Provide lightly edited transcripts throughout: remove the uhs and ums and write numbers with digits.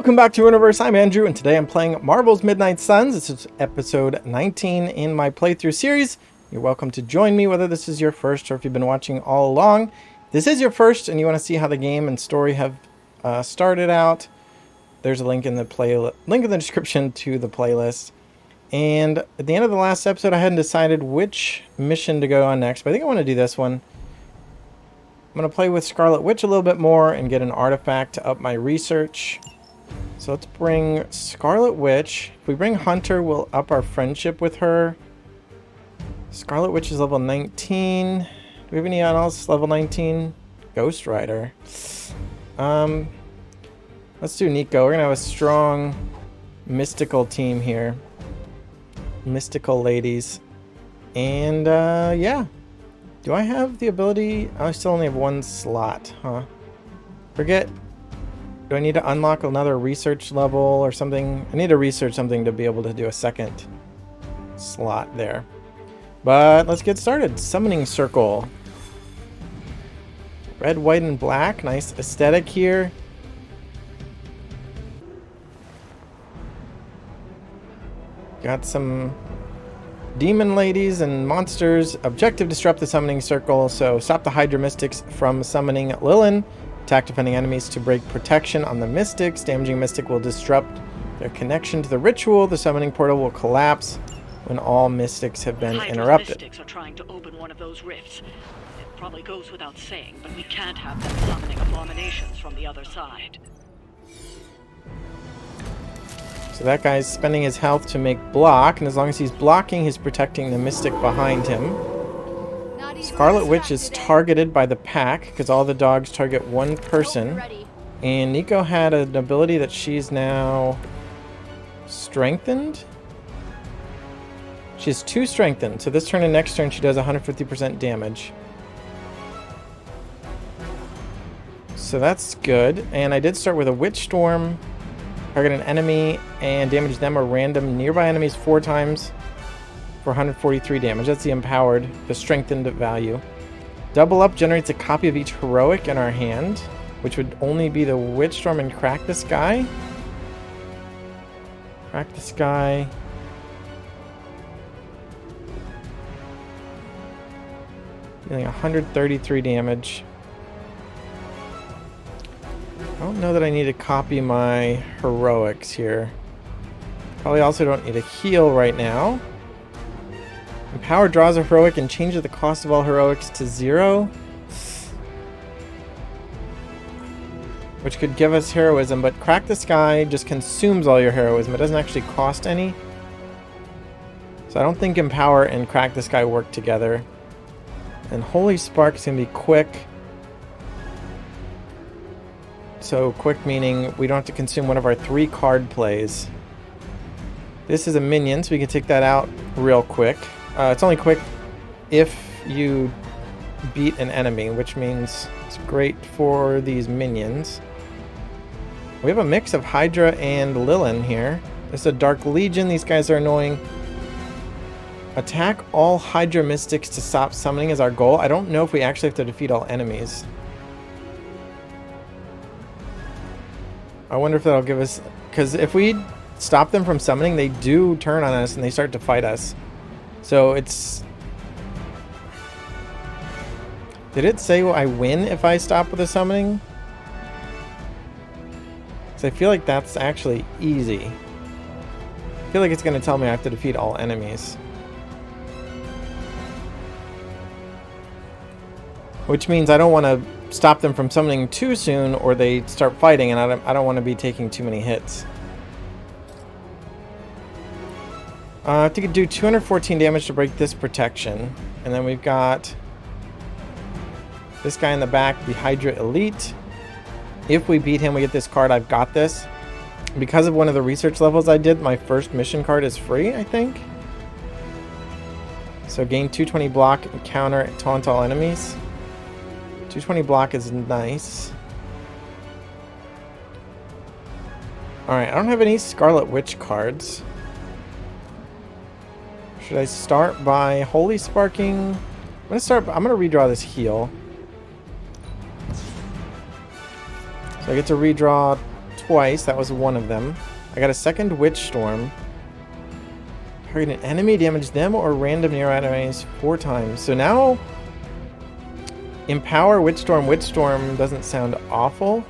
Welcome back to Universe. I'm Andrew, and today I'm playing Marvel's Midnight Suns. This is episode 19 in my playthrough series. You're welcome to join me, whether this is your first or if you've been watching all along. If this is your first and you want to see how the game and story have started out, there's a link in the description to the playlist. And at the end of the last episode, I hadn't decided which mission to go on next, but I think I want to do this one. I'm going to play with Scarlet Witch a little bit more and get an artifact to up my research. So let's bring Scarlet Witch. If we bring Hunter, we'll up our friendship with her. Scarlet Witch is level 19. Do we have anyone else level 19? Ghost Rider. Let's do Nico. We're going to have a strong mystical team here. Mystical ladies. And yeah. Do I have the ability? I still only have one slot, huh? Forget. Do I need to unlock another research level or something? I need to research something to be able to do a second slot there. But let's get started. Summoning Circle. Red, white, and black. Nice aesthetic here. Got some demon ladies and monsters. Objective: disrupt the summoning circle. So stop the Hydra Mystics from summoning Lilin. Attack defending enemies to break protection on the Mystics. Damaging Mystic will disrupt their connection to the ritual. The summoning portal will collapse when all Mystics have been interrupted. Mystics are trying to open one of those rifts. It probably goes without saying, but we can't have them summoning abominations from the other side. So that guy's spending his health to make block, and as long as he's blocking, he's protecting the Mystic behind him. Scarlet Witch is targeted by the pack, because all the dogs target one person. And Nico had an ability that she's now strengthened. She's 2 strengthened, so this turn and next turn she does 150% damage. So that's good. And I did start with a Witch Storm. Target an enemy and damage them or random nearby enemies 4 times for 143 damage. That's the empowered, the strengthened value. Double Up generates a copy of each heroic in our hand, which would only be the Witch Storm and Crack the Sky. Crack the Sky. Dealing 133 damage. I don't know that I need to copy my heroics here. Probably also don't need a heal right now. Empower draws a heroic and changes the cost of all heroics to 0. Which could give us heroism, but Crack the Sky just consumes all your heroism. It doesn't actually cost any. So I don't think Empower and Crack the Sky work together. And Holy Spark is going to be quick. So quick meaning we don't have to consume one of our 3 card plays. This is a minion, so we can take that out real quick. It's only quick if you beat an enemy, which means it's great for these minions. We have a mix of Hydra and Lilin here. This is a Dark Legion. These guys are annoying. Attack all Hydra Mystics to stop summoning is our goal. I don't know if we actually have to defeat all enemies. I wonder if that'll give us... Because if we stop them from summoning, they do turn on us and they start to fight us. So it's... Did it say I win if I stop with the summoning? Because I feel like that's actually easy. I feel like it's going to tell me I have to defeat all enemies. Which means I don't want to stop them from summoning too soon or they start fighting, and I don't want to be taking too many hits. I have to do 214 damage to break this protection. And then we've got this guy in the back, the Hydra Elite. If we beat him, we get this card, I've Got This. Because of one of the research levels I did, my first mission card is free, I think. So gain 220 block and counter taunt all enemies. 220 block is nice. Alright, I don't have any Scarlet Witch cards. Should I start by Holy Sparking? I'm gonna redraw this heal. So I get to redraw twice. That was one of them. I got a second Witch Storm. Target an enemy, damage them or random near enemies 4 times. So now, Empower Witch Storm doesn't sound awful.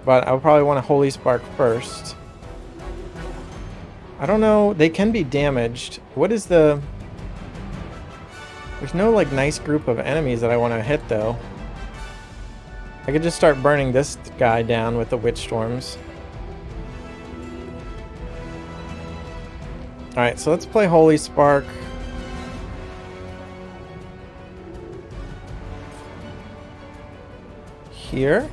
But I'll probably want a Holy Spark first. I don't know. They can be damaged. What is the... There's no, like, nice group of enemies that I want to hit, though. I could just start burning this guy down with the Witch Storms. Alright, so let's play Holy Spark. Here.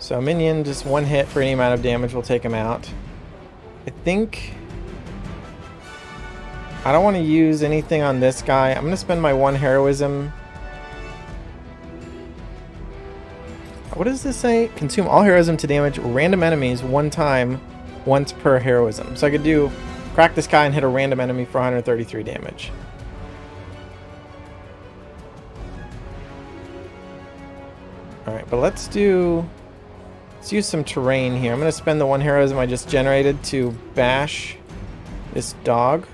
So a minion, just one hit for any amount of damage will take him out. I think... I don't want to use anything on this guy. I'm going to spend my 1 heroism. What does this say? Consume all heroism to damage random enemies 1 time, once per heroism. So I could do... Crack this guy and hit a random enemy for 133 damage. Alright, but let's do... Let's use some terrain here. I'm going to spend the 1 heroism I just generated to bash this dog.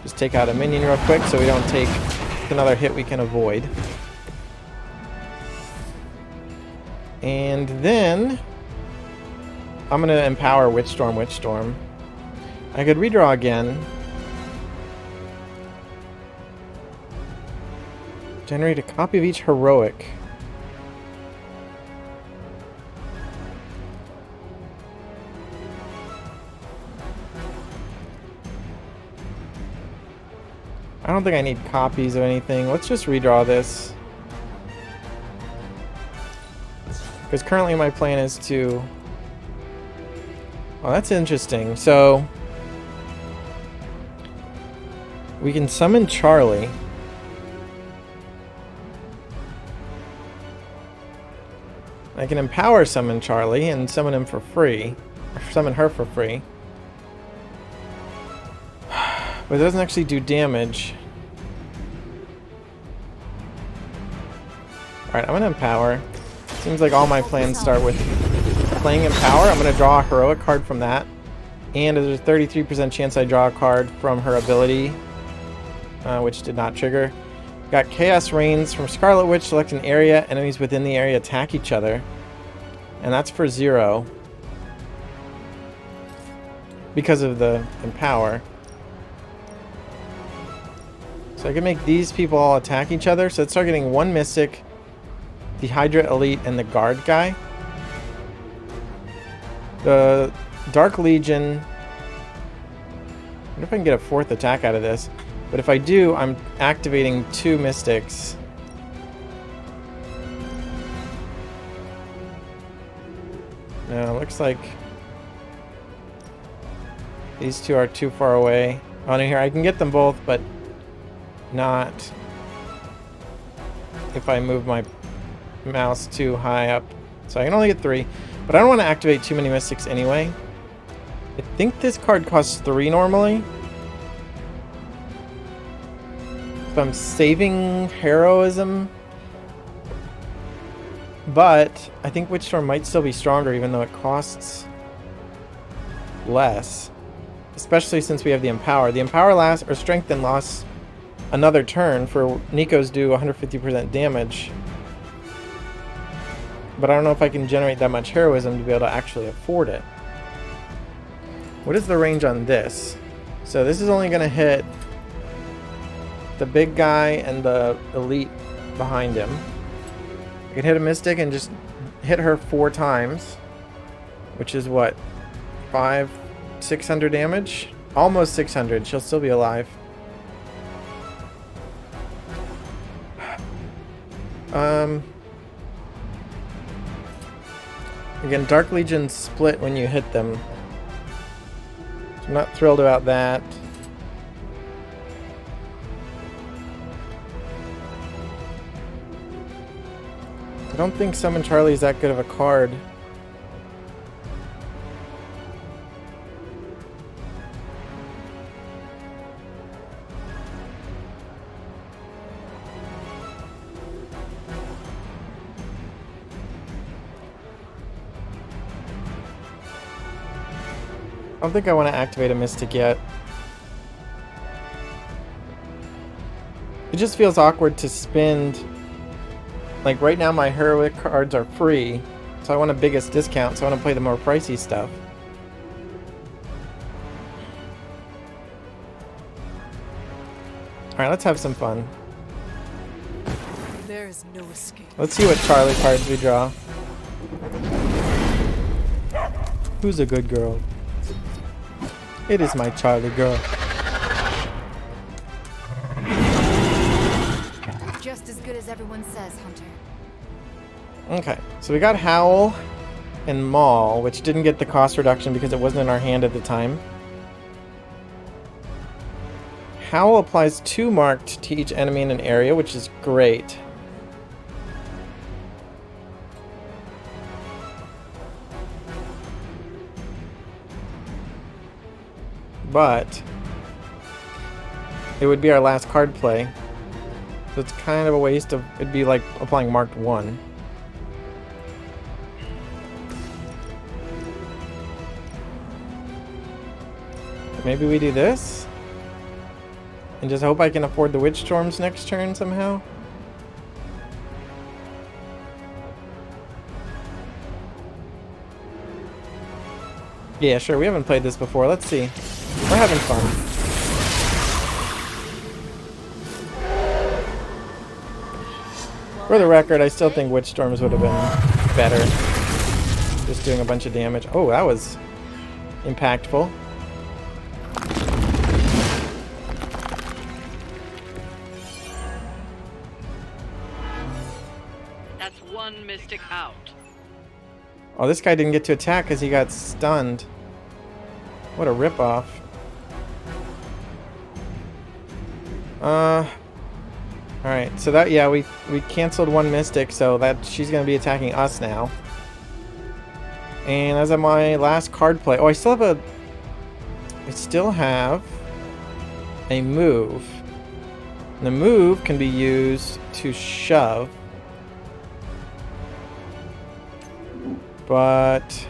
Just take out a minion real quick so we don't take another hit we can avoid. And then I'm going to empower Witch Storm. I could redraw again. Generate a copy of each heroic. I don't think I need copies of anything. Let's just redraw this. Because currently my plan is to... Oh, that's interesting. So... We can summon Charlie. I can empower summon Charlie and summon him for free. Or summon her for free. But it doesn't actually do damage. Alright, I'm going to empower. Seems like all my plans start with playing empower. I'm going to draw a heroic card from that. And there's a 33% chance I draw a card from her ability, which did not trigger. Got Chaos Reigns from Scarlet Witch. Select an area. Enemies within the area attack each other. And that's for 0. Because of the empower. So I can make these people all attack each other. So let's start getting 1 Mystic, the Hydra Elite, and the Guard guy. The Dark Legion... I wonder if I can get a 4th attack out of this. But if I do, I'm activating 2 Mystics. No, it looks like these 2 are too far away. Oh, no, here, I can get them both, but not if I move my mouse too high up. So I can only get 3, but I don't want to activate too many Mystics anyway. I think this card costs 3 normally. So I'm saving heroism. But I think Witch Storm might still be stronger even though it costs less. Especially since we have the Empower. The Empower lasts, or Strengthen lasts another turn for Nico's do 150% damage. But I don't know if I can generate that much heroism to be able to actually afford it. What is the range on this? So this is only going to hit the big guy and the elite behind him. I can hit a Mystic and just hit her 4 times. Which is what? 600 damage? Almost 600. She'll still be alive. Again, Dark Legion split when you hit them. So I'm not thrilled about that. I don't think Summon Charlie is that good of a card. I don't think I want to activate a Mystic yet. It just feels awkward to spend... Like, right now my heroic cards are free, so I want a biggest discount, so I want to play the more pricey stuff. Alright, let's have some fun. There's no escape. Let's see what Charlie cards we draw. Who's a good girl? It is my Charlie girl. Just as good as everyone says, Hunter. Okay, so we got Howl and Maul, which didn't get the cost reduction because it wasn't in our hand at the time. Howl applies 2 marked to each enemy in an area, which is great. But it would be our last card play. So it's kind of a waste of... It'd be like applying marked 1. Maybe we do this? And just hope I can afford the Witch Storms next turn somehow? Yeah, sure. We haven't played this before. Let's see. We're having fun. For the record, I still think Witch Storms would have been better. Just doing a bunch of damage. Oh, that was impactful. That's 1 Mystic out. Oh, this guy didn't get to attack because he got stunned. What a ripoff. Alright, so that, yeah, we canceled 1 Mystic, so that she's going to be attacking us now. And as of my last card play... Oh, I still have a move. And the move can be used to shove. But...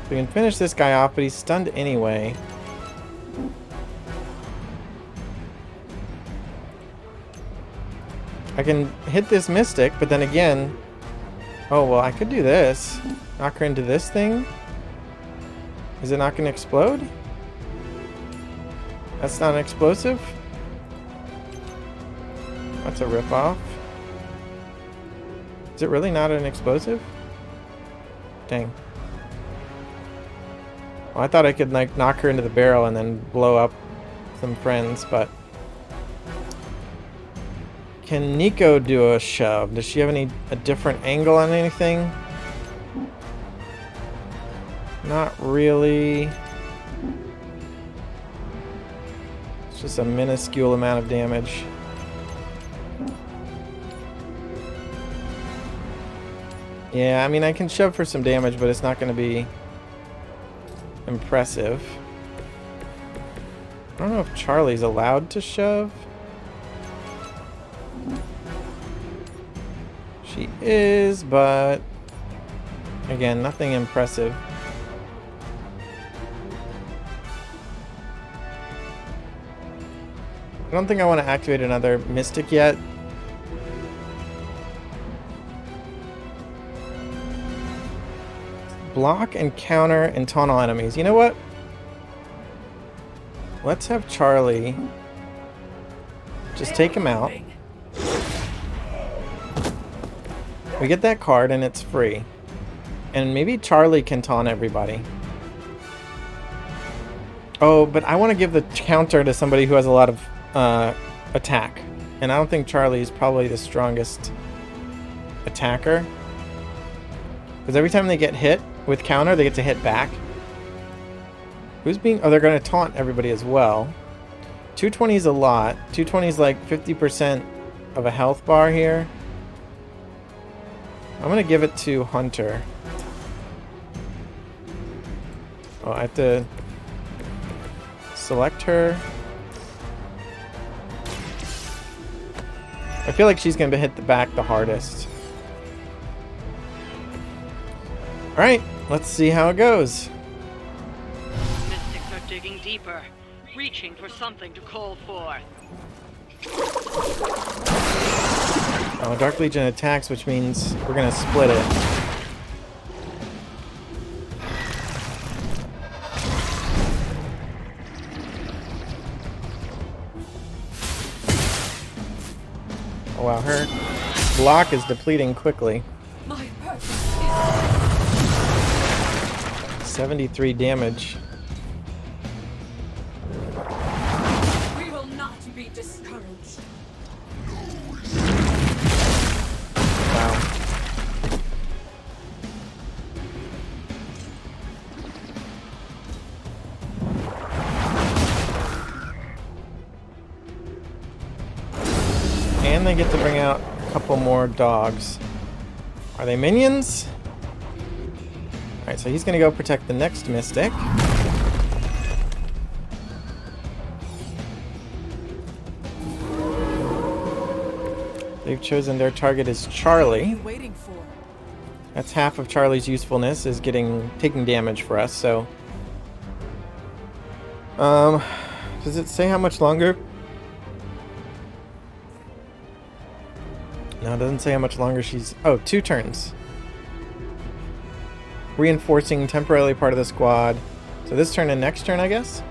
we can finish this guy off, but he's stunned anyway. I can hit this Mystic, but then again... Oh, well, I could do this. Knock her into this thing. Is it not going to explode? That's not an explosive? That's a ripoff. Is it really not an explosive? Dang. Well, I thought I could like knock her into the barrel and then blow up some friends, but... Can Nico do a shove? Does she have a different angle on anything? Not really. It's just a minuscule amount of damage. Yeah, I mean, I can shove for some damage, but it's not going to be impressive. I don't know if Charlie's allowed to shove. She is, but again, nothing impressive. I don't think I want to activate another Mystic yet. Block and counter and taunt all enemies. You know what? Let's have Charlie just take him out. We get that card and it's free. And maybe Charlie can taunt everybody. Oh, but I want to give the counter to somebody who has a lot of attack. And I don't think Charlie is probably the strongest attacker. Because every time they get hit with counter, they get to hit back. Who's being... Oh, they're going to taunt everybody as well. 220 is a lot. 220 is like 50% of a health bar here. I'm going to give it to Hunter. Oh, I have to select her. I feel like she's going to hit the back the hardest. Alright, let's see how it goes. Mystics are digging deeper, reaching for something to call for. Oh, Dark Legion attacks, which means we're gonna split it. Oh wow, her block is depleting quickly. My purpose 73 damage. we will not be discouraged. Wow. And they get to bring out a couple more dogs. Are they minions? Alright, so he's gonna go protect the next Mystic. They've chosen their target is Charlie. Waiting for. That's half of Charlie's usefulness is taking damage for us, so does it say how much longer? No, it doesn't say how much longer she's... Oh, 2 turns. Reinforcing temporarily part of the squad. So this turn and next turn, I guess?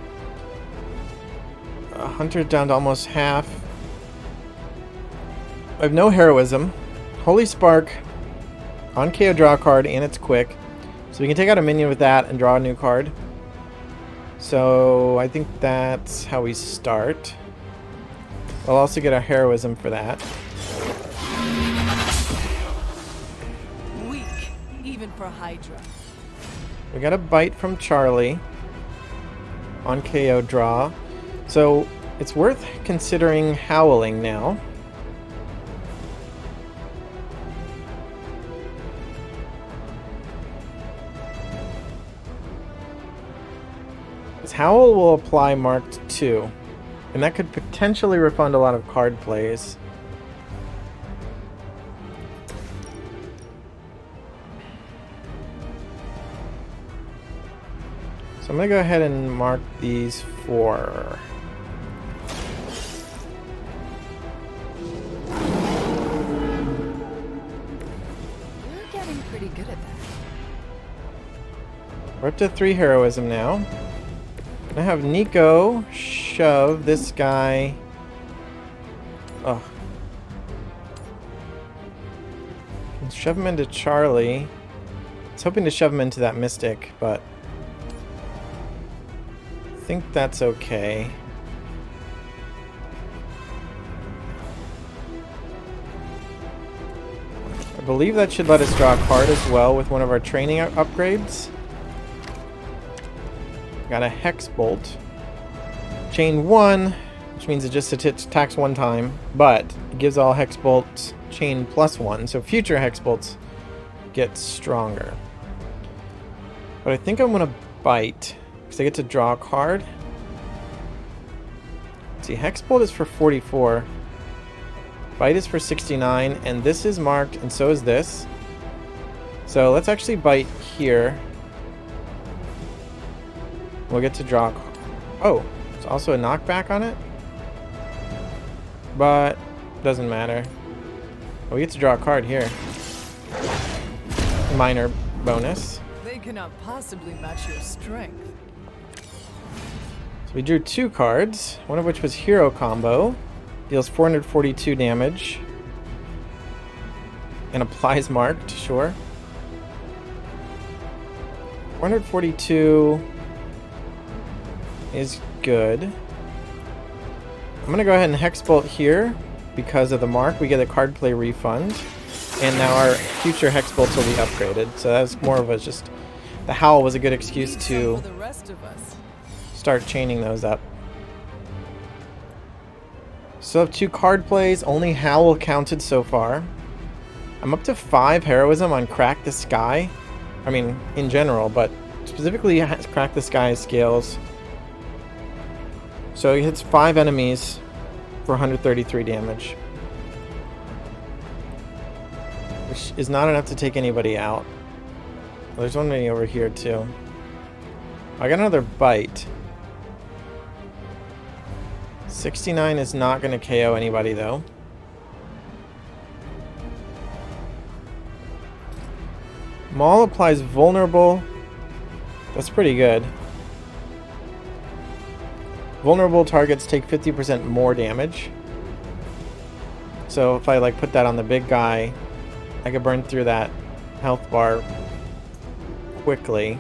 Hunter down to almost half. I have no heroism. Holy Spark. On KO, draw a card, and it's quick. So we can take out a minion with that and draw a new card. So I think that's how we start. We'll also get a heroism for that. Weak, even for Hydra. We got a bite from Charlie on KO draw. So it's worth considering howling now. This Howl will apply marked 2. And that could potentially refund a lot of card plays. So I'm going to go ahead and mark these 4. You're getting pretty good at that. We're up to 3 heroism now. I have Nico shove this guy. Oh. Let's shove him into Charlie. I was hoping to shove him into that Mystic, but I think that's okay. I believe that should let us draw a card as well with one of our training upgrades. Got a Hex Bolt. Chain 1, which means it just attacks 1 time, but it gives all Hex Bolts chain +1, so future Hex Bolts get stronger. But I think I'm going to bite, because I get to draw a card. Let's see, Hex Bolt is for 44. Bite is for 69, and this is marked, and so is this. So let's actually bite here. We'll get to draw. Oh, there's also a knockback on it. But doesn't matter. We get to draw a card here. Minor bonus. They cannot possibly match your strength. So we drew 2 cards, one of which was Hero Combo. Deals 442 damage. And applies marked, sure. 442 is good. I'm going to go ahead and Hex Bolt here because of the mark. We get a card play refund. And now our future Hex Bolts will be upgraded. So that's more of a just... The Howl was a good excuse to start chaining those up. So I have 2 card plays. Only Howl counted so far. I'm up to 5 heroism on Crack the Sky. I mean, in general, but specifically Crack the Sky scales. So he hits 5 enemies for 133 damage. Which is not enough to take anybody out. There's one mini over here too. I got another bite. 69 is not going to KO anybody though. Maul applies vulnerable. That's pretty good. Vulnerable targets take 50% more damage. So if I like put that on the big guy, I could burn through that health bar quickly.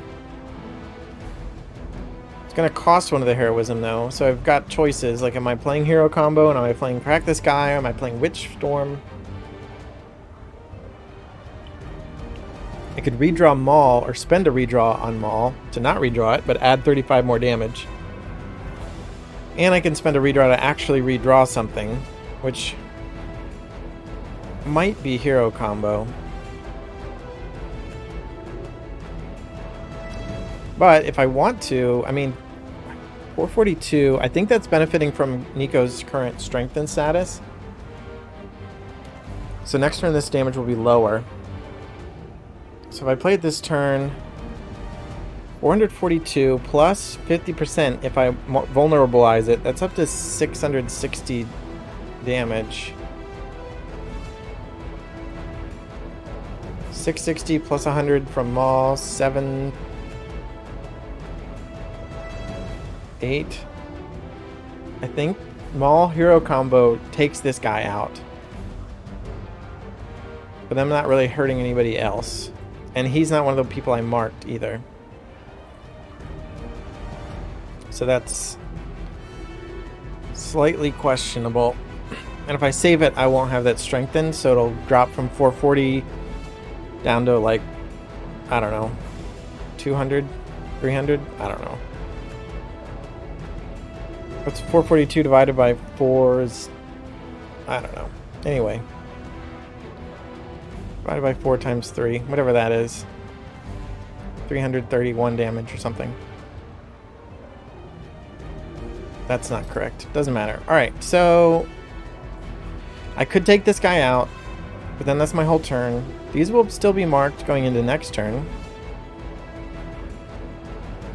It's gonna cost one of the heroism though, so I've got choices. Like, am I playing hero combo and am I playing crack this guy, or am I playing witch storm? I could redraw Maul or spend a redraw on Maul to not redraw it, but add 35 more damage. And I can spend a redraw to actually redraw something, which might be hero combo. But if I want to, I mean, 442, I think that's benefiting from Nico's current strengthen status. So next turn this damage will be lower. So if I played this turn, 442 plus 50% if I vulnerabilize it, that's up to 660 damage. 660 plus 100 from Maul, 7... 8. I think Maul hero combo takes this guy out. But I'm not really hurting anybody else. And he's not one of the people I marked either. So that's slightly questionable. And if I save it, I won't have that strengthened, so it'll drop from 440 down to like, I don't know, 200, 300, I don't know. What's 442 divided by 4 is, I don't know. Anyway. Divided by 4 times 3, whatever that is. 331 damage or something. That's not correct. Doesn't matter. Alright, so I could take this guy out, but then that's my whole turn. These will still be marked going into next turn.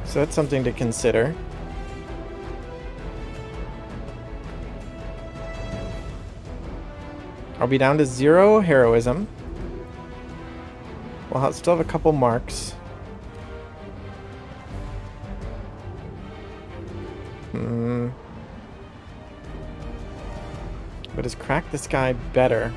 So that's something to consider. I'll be down to 0 heroism. Well, I'll still have a couple marks. But is crack this guy better?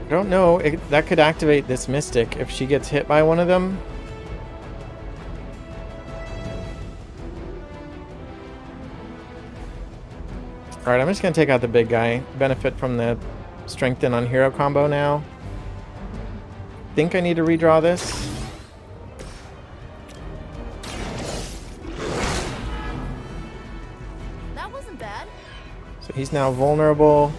I don't know. That could activate this Mystic if she gets hit by one of them. Alright, I'm just going to take out the big guy. Benefit from the strengthen on hero combo now. Think I need to redraw this. That wasn't bad. So he's now vulnerable.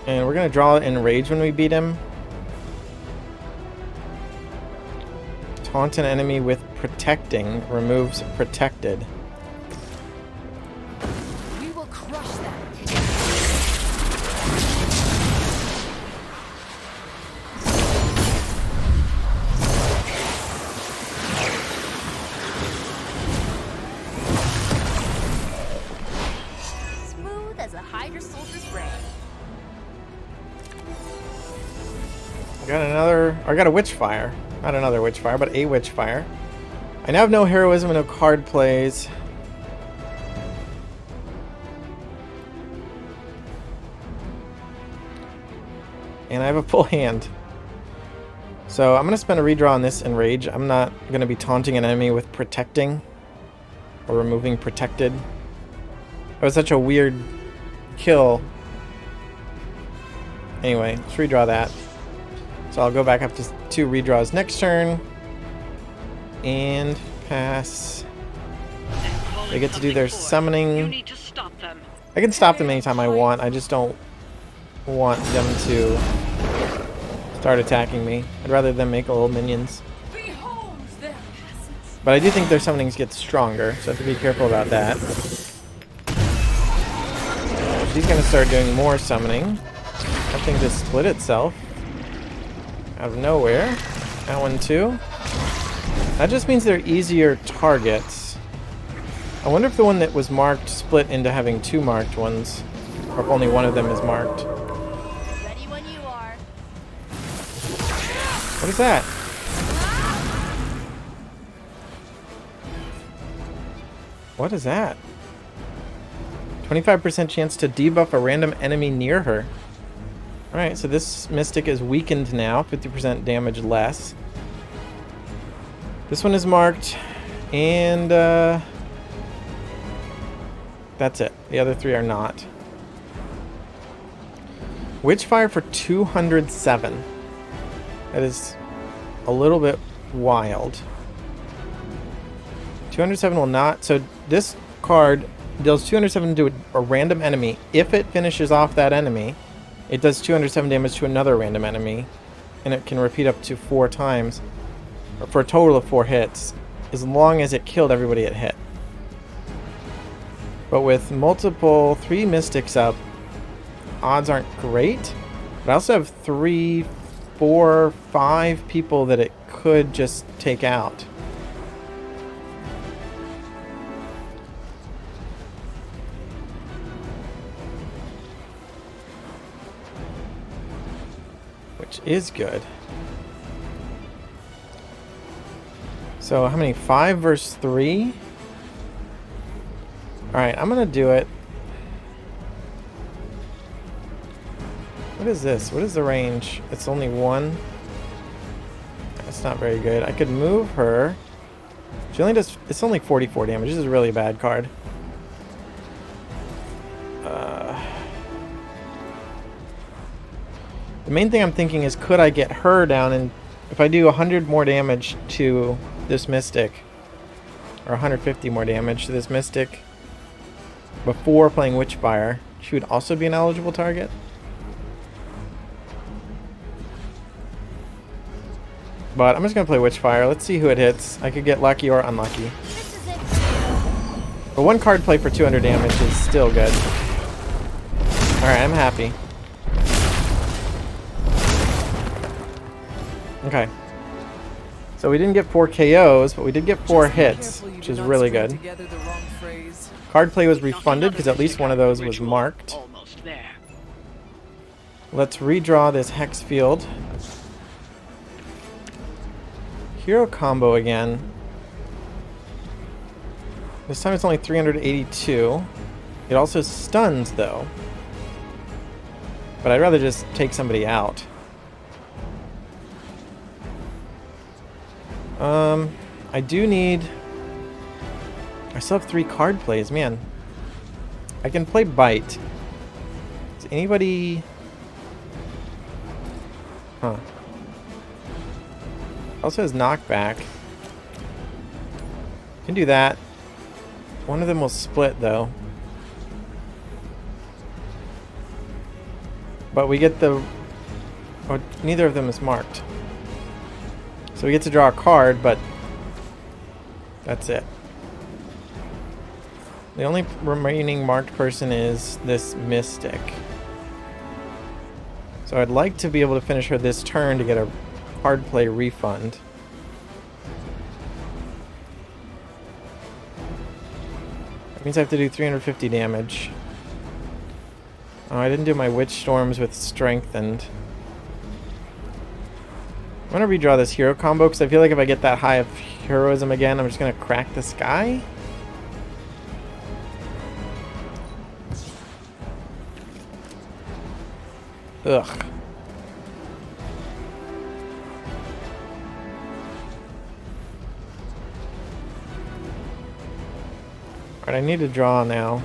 And we're going to draw Enrage when we beat him. Taunt an enemy with Protecting. Removes Protected. I got a Witchfire. Not another Witchfire, but a Witchfire. I now have no heroism and no card plays. And I have a full hand. So I'm going to spend a redraw on this Enrage. I'm not going to be taunting an enemy with Protecting. Or removing Protected. That was such a weird kill. Anyway, let's redraw that. So I'll go back up to 2 redraws next turn. And pass. They get to do their summoning. I can stop them anytime I want. I just don't want them to start attacking me. I'd rather them make little minions. But I do think their summonings get stronger, so I have to be careful about that. She's gonna start doing more summoning. That thing just split itself out of nowhere. That one too. That just means they're easier targets. I wonder if the one that was marked split into having two marked ones, or if only one of them is marked. Ready when you are. What is that? What is that? 25% chance to debuff a random enemy near her. Alright, so this Mystic is weakened now, 50% damage less. This one is marked, and that's it. The other three are not. Witchfire for 207. That is a little bit wild. 207 will not. So this card deals 207 to a random enemy. If it finishes off that enemy, it does 207 damage to another random enemy, and it can repeat up to 4 times, or for a total of 4 hits, as long as it killed everybody it hit. But with multiple 3 Mystics up, odds aren't great. But I also have 3, 4, 5 people that it could just take out. Which is good. So how many? 5 versus 3? Alright, I'm gonna do it. What is this? What is the range? It's only 1. That's not very good. I could move her. She only does... It's only 44 damage. This is a really bad card. The main thing I'm thinking is, could I get her down, and if I do 100 more damage to this Mystic, or 150 more damage to this Mystic before playing Witchfire, she would also be an eligible target? But I'm just going to play Witchfire. Let's see who it hits. I could get lucky or unlucky. But 1 card play for 200 damage is still good. Alright, I'm happy. Okay. So we didn't get 4 KOs, but we did get 4 hits, which is really good. Card play was refunded because at least one of those was marked. Almost there. Let's redraw this Hex Field. Hero combo again. This time it's only 382. It also stuns though. But I'd rather just take somebody out. I do need... I still have 3 card plays, man. I can play Bite. Does anybody... Huh. Also has Knockback. Can do that. One of them will split though. But we get the... Oh, neither of them is marked. So we get to draw a card, but that's it. The only remaining marked person is this Mystic. So I'd like to be able to finish her this turn to get a card play refund. That means I have to do 350 damage. Oh, I didn't do my Witch Storms with Strengthened. I'm going to redraw this hero combo because I feel like if I get that high of heroism again, I'm just going to crack the sky. Ugh. Alright, I need to draw now.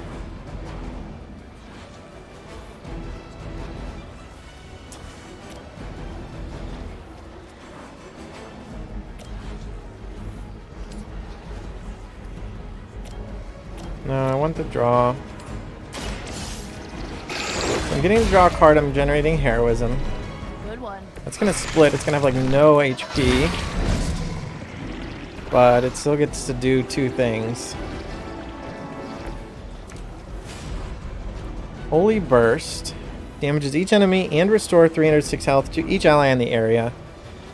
No, I want to draw. I'm getting to draw a card, I'm generating heroism. Good one. It's gonna split, it's gonna have like no HP. But it still gets to do 2 things. Holy Burst. Damages each enemy and restore 306 health to each ally in the area.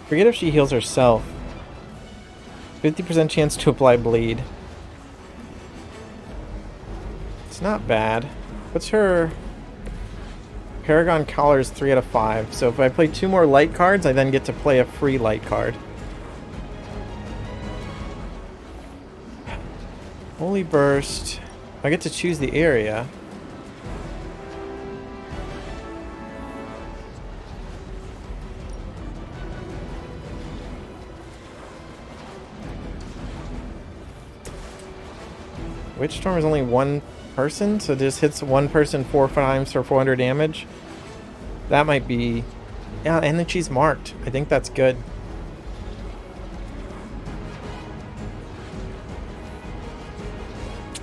Forget if she heals herself. 50% chance to apply bleed. It's not bad. What's her... Paragon Collar is 3 out of 5. So if I play 2 more light cards, I then get to play a free light card. Holy Burst. I get to choose the area. Witch Storm is only one person, so this hits one person 4 times for 400 damage. That might be... Yeah, and then she's marked. I think that's good.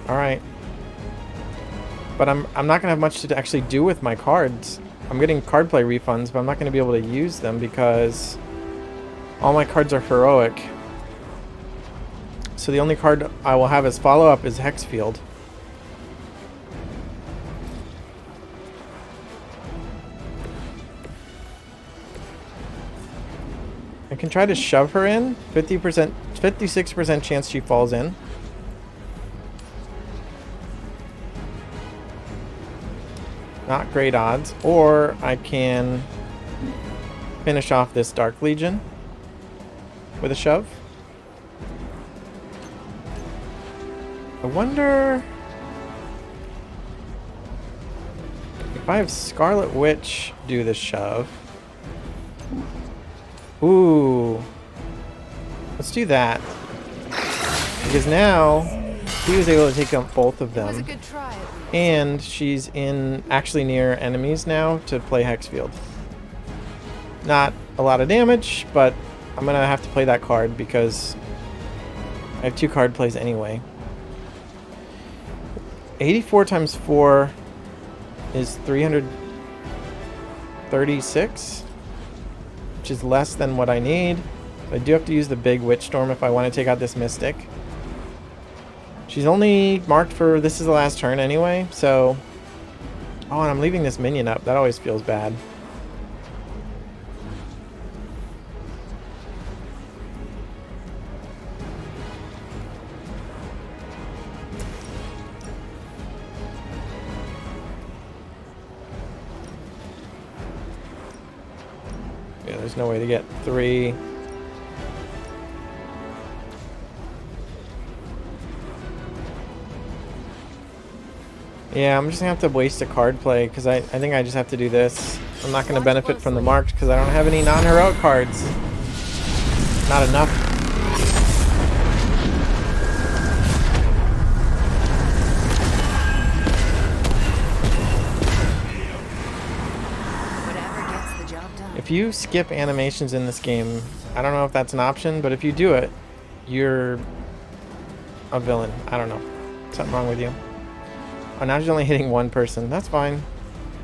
Alright. But I'm not going to have much to actually do with my cards. I'm getting card play refunds, but I'm not going to be able to use them because all my cards are heroic. So the only card I will have as follow-up is Hexfield. I can try to shove her in. 50%, 56% chance she falls in. Not great odds. Or I can finish off this Dark Legion with a shove. I wonder if I have Scarlet Witch do the shove. Ooh. Let's do that. Because now he was able to take out both of them. It was a good try, at least. And she's in actually near enemies now to play Hexfield. Not a lot of damage, but I'm going to have to play that card because I have 2 card plays anyway. 84 times 4 is 336, which is less than what I need. I do have to use the big Witch Storm if I want to take out this Mystic. She's only marked for this is the last turn anyway, so... Oh, and I'm leaving this minion up. That always feels bad. Yeah, there's no way to get 3. Yeah, I'm just gonna have to waste a card play because I think I just have to do this. I'm not gonna benefit from the marked because I don't have any non-heroic cards. Not enough. Whatever gets the job done. If you skip animations in this game, I don't know if that's an option, but if you do it, you're a villain. I don't know. Something wrong with you. Oh, now she's only hitting one person. That's fine.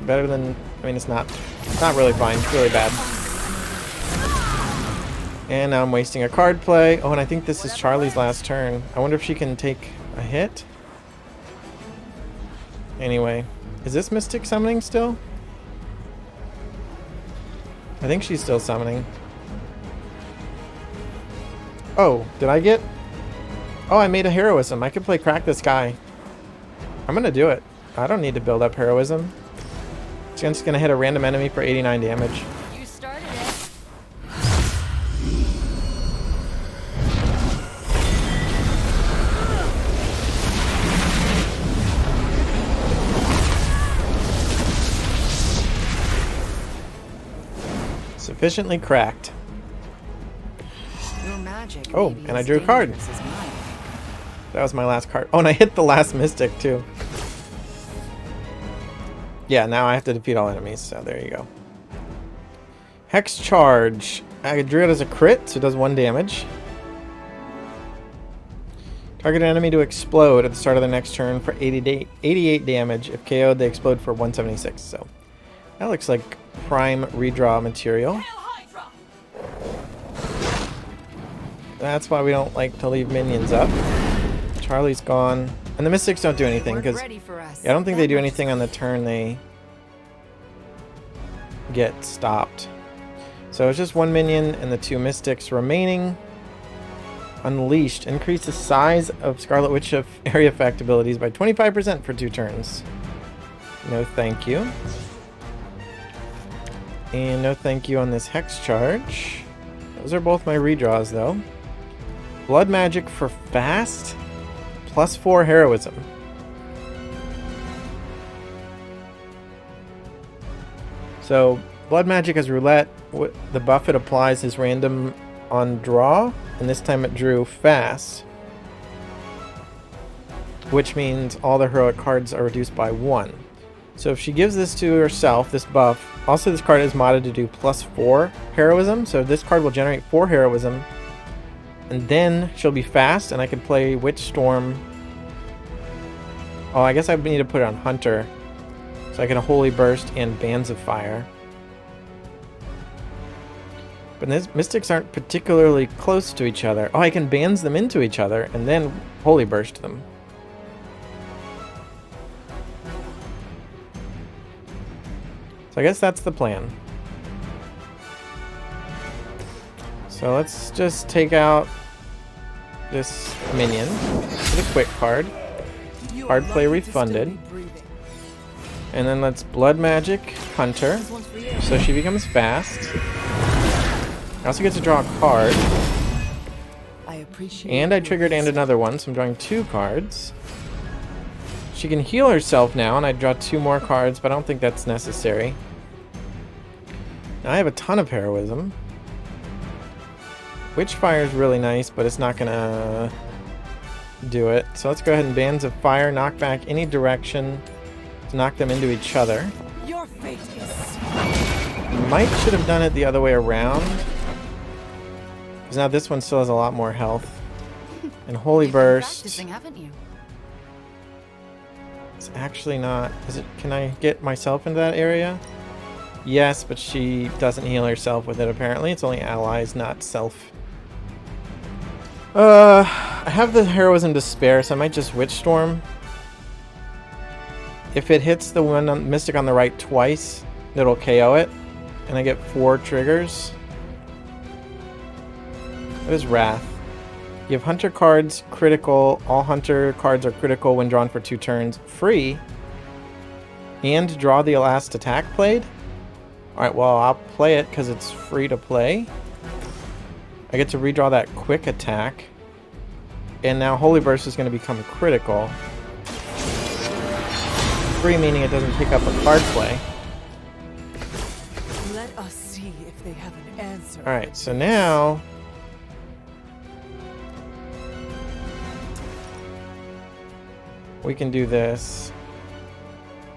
Better than... I mean, it's not really fine. It's really bad. And now I'm wasting a card play. Oh, and I think this is Charlie's last turn. I wonder if she can take a hit. Anyway. Is this Mystic summoning still? I think she's still summoning. Oh, did I get... Oh, I made a heroism. I could play Crack the Sky. I'm gonna do it. I don't need to build up heroism. I'm just gonna hit a random enemy for 89 damage. You started it. Sufficiently cracked. Your magic. Oh, may be and I as drew a card. dangerous as mine. That was my last card. Oh, and I hit the last Mystic too. Yeah, now I have to defeat all enemies, so there you go. Hex Charge. I drew it as a crit, so it does 1 damage. Target an enemy to explode at the start of the next turn for 88 damage. If KO'd, they explode for 176. So that looks like prime redraw material. That's why we don't like to leave minions up. Charlie's gone. And the Mystics don't do anything, weren't because ready for us. I don't think That they do much is anything on the turn they get stopped. So it's just one minion and the 2 Mystics remaining. Unleashed. Increase the size of Scarlet Witch of area effect abilities by 25% for 2 turns. No thank you. And no thank you on this Hex charge. Those are both my redraws, though. Blood Magic for fast. +4 heroism. So, Blood Magic as roulette. The buff it applies is random on draw, and this time it drew fast. Which means all the heroic cards are reduced by 1. So if she gives this to herself, this buff, also this card is modded to do +4 heroism, so this card will generate 4 heroism, and then she'll be fast, and I can play Witch Storm. Oh, I guess I need to put it on Hunter, so I can Holy Burst and Bands of Fire. But these Mystics aren't particularly close to each other. Oh, I can Bands them into each other, and then Holy Burst them. So I guess that's the plan. So let's just take out this minion with a quick card. Card play refunded. And then let's Blood Magic Hunter. So she becomes fast. I also get to draw a card. And I triggered and another one, so I'm drawing 2 cards. She can heal herself now, and I draw 2 more cards, but I don't think that's necessary. Now I have a ton of heroism. Witchfire is really nice, but it's not gonna do it. So let's go ahead and Bands of Fire, knock back any direction to knock them into each other. Your fate is. Might should have done it the other way around, because now this one still has a lot more health. And Holy Burst. Practicing, haven't you? It's actually not. Is it? Can I get myself into that area? Yes, but she doesn't heal herself with it apparently. It's only allies, not self. I have the Heroism to spare, so I might just Witch Storm. If it hits the one on Mystic on the right twice, it'll KO it. And I get 4 triggers. What is Wrath? You have Hunter cards critical. All Hunter cards are critical when drawn for 2 turns. Free. And draw the last attack played. Alright, well, I'll play it because it's free to play. I get to redraw that quick attack. And now Holy Burst is going to become critical. Free meaning it doesn't pick up a card play. Let us see if they have an answer. Alright, so now we can do this.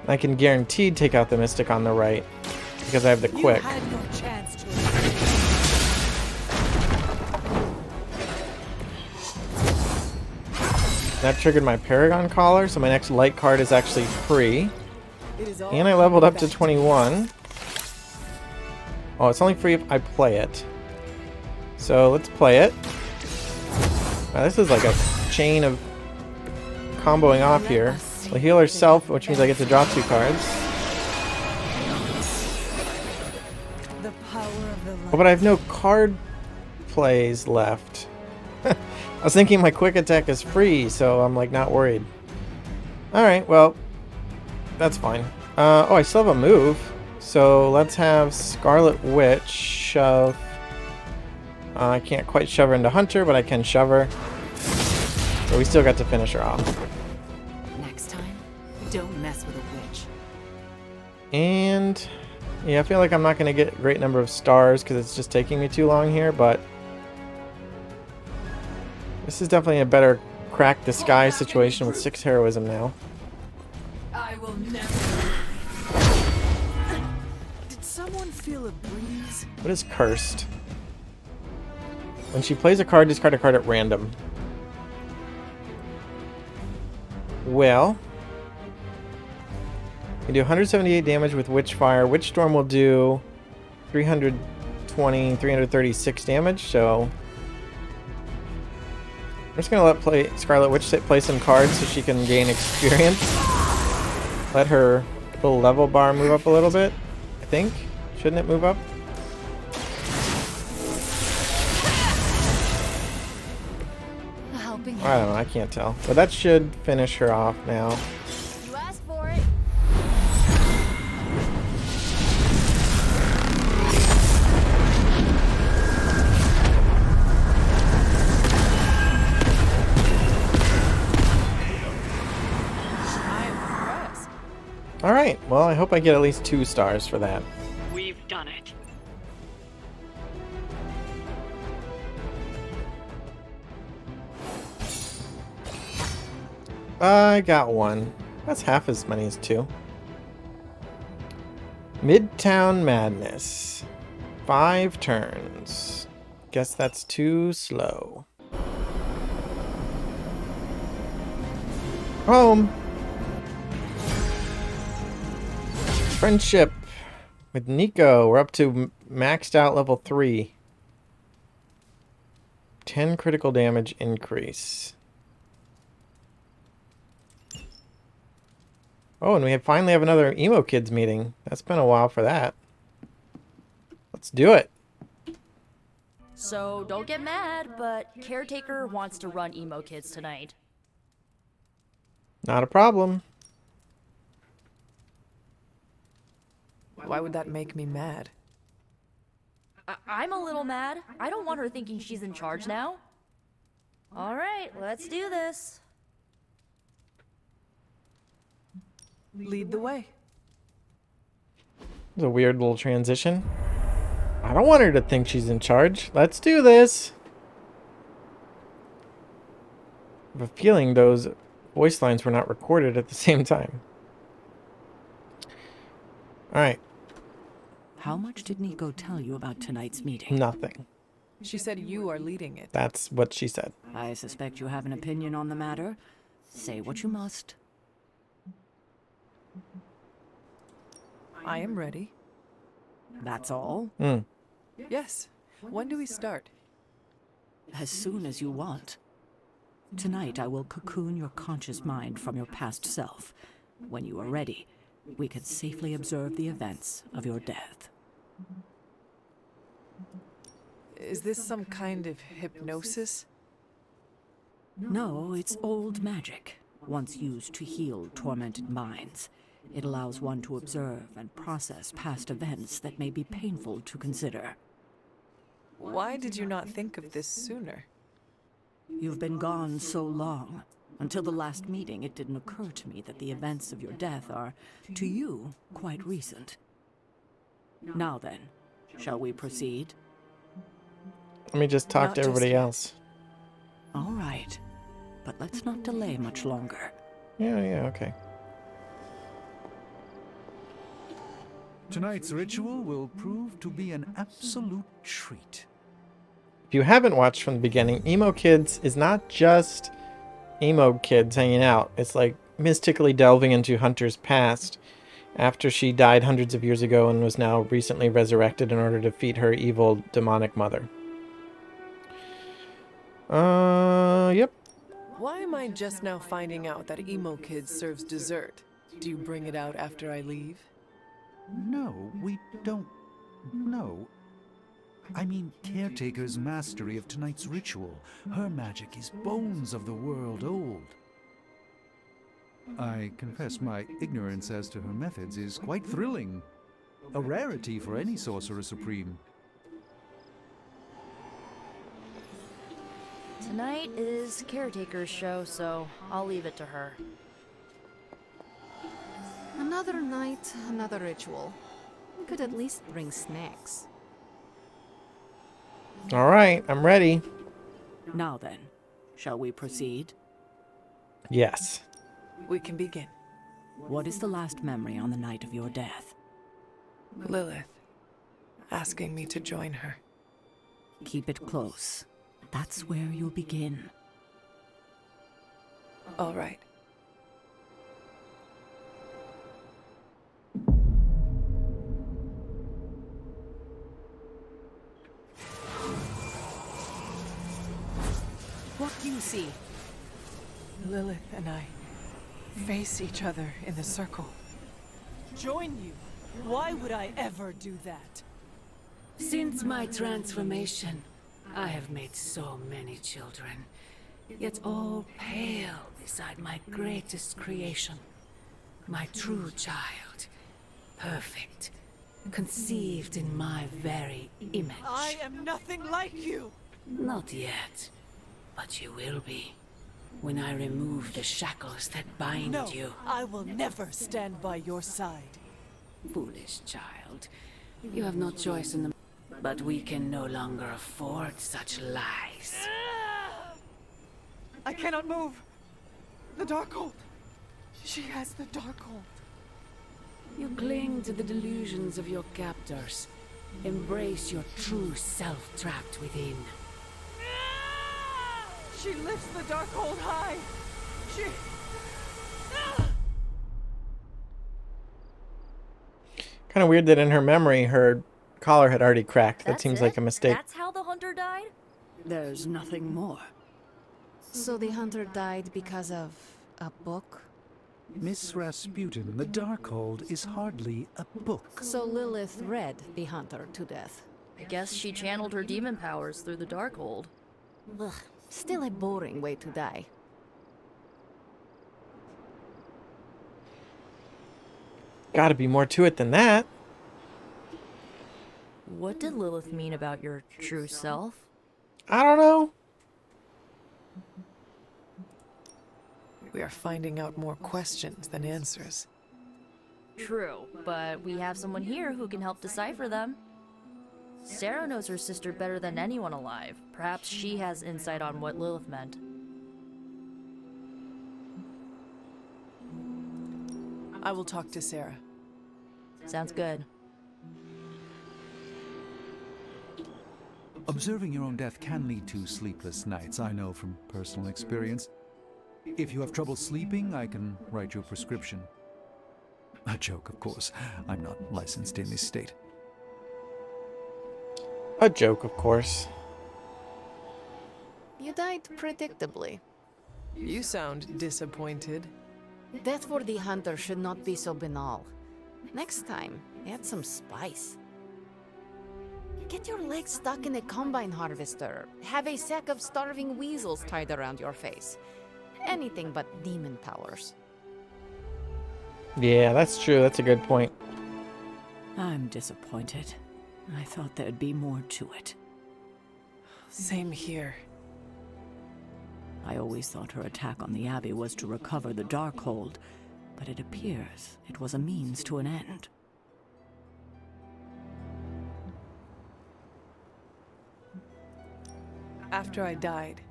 I can guaranteed take out the Mystic on the right because I have the quick. You had no chance to. That triggered my Paragon Collar, so my next light card is actually free. And I leveled up to 21. Oh, it's only free if I play it. So let's play it. Wow, this is like a chain of comboing off here. We'll heal herself, which means I get to draw 2 cards. The power of the Oh, but I have no card plays left. I was thinking my quick attack is free, so I'm like not worried. Alright, well, that's fine. Oh, I still have a move. So let's have Scarlet Witch shove. I can't quite shove her into Hunter, but I can shove her. But we still got to finish her off. Next time, don't mess with a witch. And yeah, I feel like I'm not going to get a great number of stars because it's just taking me too long here, but this is definitely a better crack the sky situation with 6 heroism now. I will never. Did someone feel a breeze? What is Cursed? When she plays a card, discard a card at random. Well, we do 178 damage with Witchfire. Witch Storm will do 336 damage, so just gonna let Scarlet Witch play some cards so she can gain experience. Let her little level bar move up a little bit, I think. Shouldn't it move up? A helping I don't know, I can't tell. But that should finish her off now. You asked for it. I'm impressed. Alright, well, I hope I get at least 2 stars for that. We've done it. I got 1. That's half as many as 2. Midtown Madness. 5 turns. Guess that's too slow. Home. Friendship with Nico. We're up to maxed out level 3. 10 critical damage increase. Oh, and we finally have another Emo Kids meeting. That's been a while for that. Let's do it. So don't get mad, but Caretaker wants to run Emo Kids tonight. Not a problem. Why would that make me mad? I'm a little mad. I don't want her thinking she's in charge now. All right, let's do this. Lead the way. It's a weird little transition. I don't want her to think she's in charge. Let's do this. I have a feeling those voice lines were not recorded at the same time. Alright, How much did Nico tell you about tonight's meeting? nothing. She said you are leading it. That's what she said. I suspect you have an opinion on the matter. Say what you must. I am ready. That's all? Yes. When do we start? As soon as you want. Tonight I will cocoon your conscious mind from your past self. When you are ready, we can safely observe the events of your death. Is this some kind of hypnosis? No, it's old magic, once used to heal tormented minds. It allows one to observe and process past events that may be painful to consider. Why did you not think of this sooner? You've been gone so long. Until the last meeting, it didn't occur to me that the events of your death are, to you, quite recent. Now then, shall we proceed? Let me just talk Not to just everybody yet. else. All right, but let's not delay much longer. Yeah, okay. Tonight's ritual will prove to be an absolute treat. If you haven't watched from the beginning, Emo Kids is not just emo kids hanging out. It's like mystically delving into Hunter's past after she died hundreds of years ago and was now recently resurrected in order to defeat her evil demonic mother. Yep. Why am I just now finding out that Emo Kids serves dessert? Do you bring it out after I leave? No, we don't. No. I mean, Caretaker's mastery of tonight's ritual. Her magic is bones of the world old. I confess my ignorance as to her methods is quite thrilling. A rarity for any Sorcerer Supreme. Tonight is Caretaker's show, so I'll leave it to her. Another night, another ritual. We could at least bring snacks. Alright, I'm ready. Now then, shall we proceed? Yes. We can begin. What is the last memory on the night of your death? Lilith, asking me to join her. Keep it close. That's where you'll begin. All right. What you you see? Lilith and I face each other in the circle. Join you? Why would I ever do that? Since my transformation, I have made so many children, yet all pale beside my greatest creation. My true child, perfect, conceived in my very image. I am nothing like you! Not yet, but you will be, when I remove the shackles that bind No, you. I will never stand by your side. Foolish child, you have no choice in the... But we can no longer afford such lies. I cannot move. The Darkhold. She has the Darkhold. You cling to the delusions of your captors. Embrace your true self trapped within. She lifts the Darkhold high. She... Kind of weird that in her memory, her collar had already cracked. That That's seems it? like a mistake. That's how the hunter died? There's nothing more. So the hunter died because of a book? Miss Rasputin, the Darkhold is hardly a book. So Lilith read the hunter to death. I guess she channeled her demon powers through the Darkhold. Ugh, still a boring way to die. Gotta be more to it than that. What did Lilith mean about your true self? I don't know. We are finding out more questions than answers. True, but we have someone here who can help decipher them. Sarah knows her sister better than anyone alive. Perhaps she has insight on what Lilith meant. I will talk to Sarah. Sounds good. Observing your own death can lead to sleepless nights, I know from personal experience. If you have trouble sleeping, I can write you a prescription. A joke, of course. I'm not licensed in this state. A joke, of course. You died predictably. You sound disappointed. Death for the hunter should not be so banal. Next time, add some spice. Get your legs stuck in a combine harvester. Have a sack of starving weasels tied around your face. Anything but demon powers. Yeah, that's true. That's a good point. I'm disappointed. I thought there'd be more to it. Same here. I always thought her attack on the Abbey was to recover the Darkhold, but it appears it was a means to an end. After I died,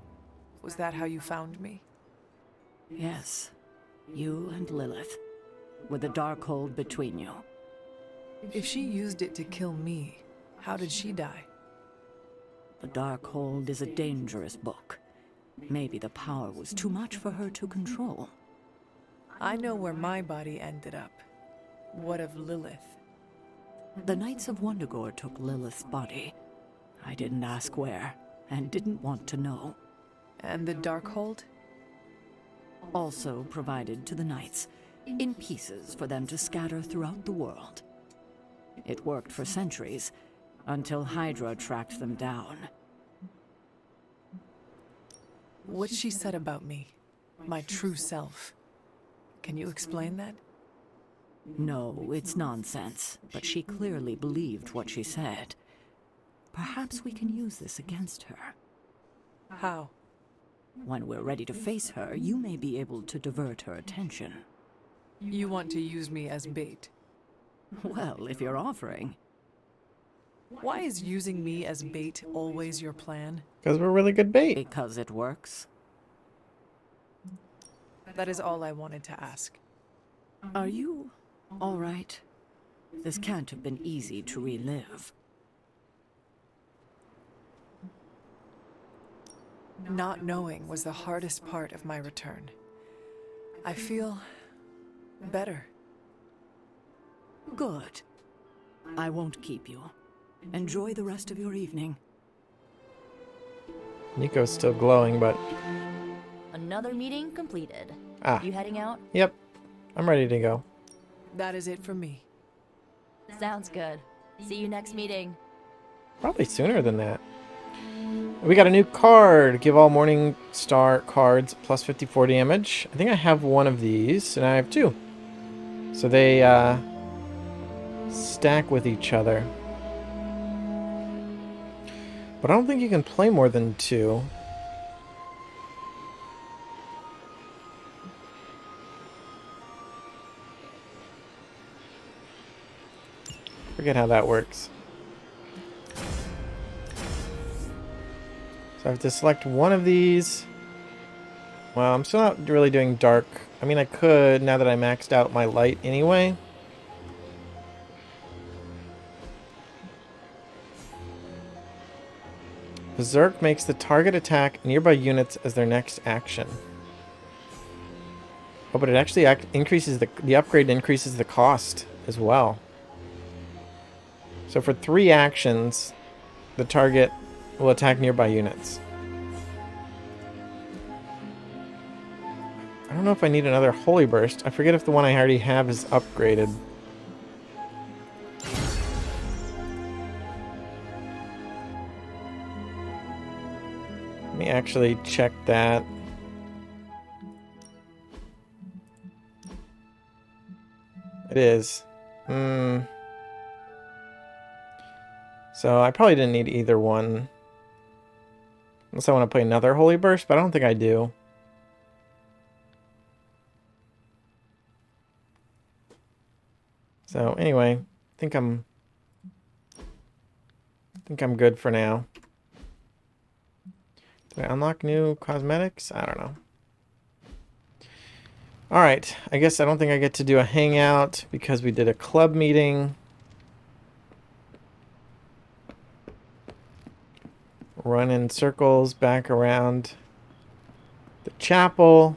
was that how you found me? Yes, you and Lilith, with the Darkhold between you. If she used it to kill me, how did she die? The Darkhold is a dangerous book. Maybe the power was too much for her to control. I know where my body ended up. What of Lilith? The Knights of Wundagore took Lilith's body. I didn't ask where, and didn't want to know. And the Darkhold? Also provided to the Knights, in pieces for them to scatter throughout the world. It worked for centuries, until Hydra tracked them down. What she said about me, my true self. Can you explain that? No, it's nonsense, but she clearly believed what she said. Perhaps we can use this against her. How? When we're ready to face her, you may be able to divert her attention. You want to use me as bait? Well, if you're offering. Why is using me as bait always your plan? Because we're really good bait. Because it works. That is all I wanted to ask. Are you all right? This can't have been easy to relive. Not knowing was the hardest part of my return. I feel better. Good. I won't keep you. Enjoy the rest of your evening. Nico's still glowing, but Another meeting completed. Ah. You heading out? Yep. I'm ready to go. That is it for me. Sounds good. See you next meeting. Probably sooner than that. We got a new card. Give all Morning Star cards plus 54 damage. I think I have one of these, and I have two. So they stack with each other. But I don't think you can play more than two. Forget how that works. So I have to select one of these. Well, I'm still not really doing dark. I mean, I could now that I maxed out my light anyway. Berserk makes the target attack nearby units as their next action. Oh, but it actually increases the upgrade increases the cost as well. So for 3 actions, the target will attack nearby units. I don't know if I need another Holy Burst. I forget if the one I already have is upgraded. Let me actually check that. It is. So I probably didn't need either one. Unless I want to play another Holy Burst, but I don't think I do. So anyway, I think I'm good for now. Did I unlock new cosmetics? I don't know. Alright, I guess I don't think I get to do a hangout because we did a club meeting. Run in circles back around the chapel.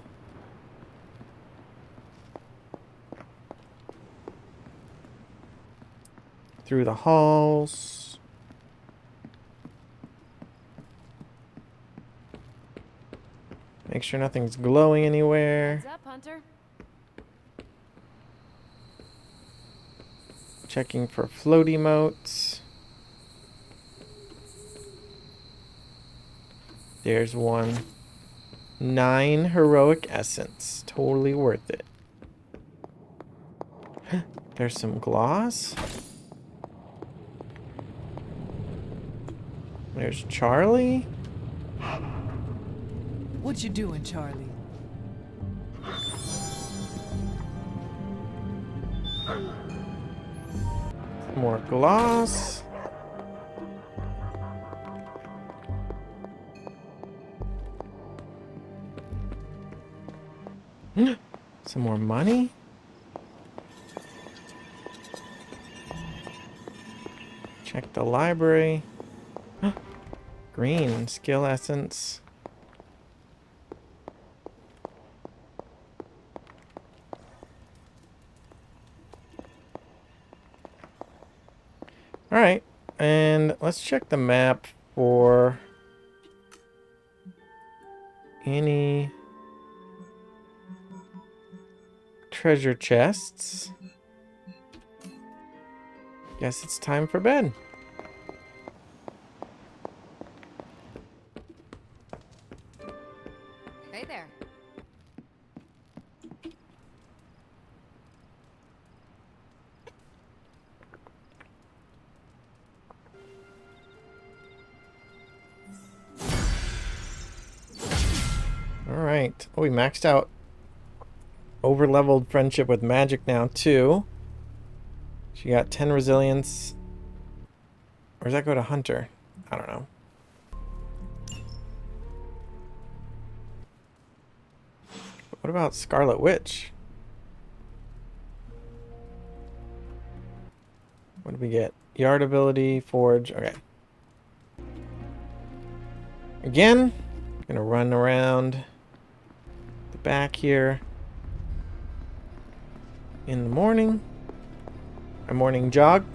Through the halls. Make sure nothing's glowing anywhere. What's up, Hunter? Checking for float emotes. There's one. 9 heroic essence. Totally worth it. There's some gloss. There's Charlie. What you doing, Charlie? More gloss. Some more money. Check the library. Green skill essence. All right, and let's check the map for any treasure chests. Guess it's time for bed. Hey there. All right. Oh, we maxed out over-leveled friendship with magic now, too. She got 10 resilience. Or does that go to Hunter? I don't know. What about Scarlet Witch? What did we get? Yard ability, forge. Okay. Again, gonna run around the back here in the morning. A morning jog.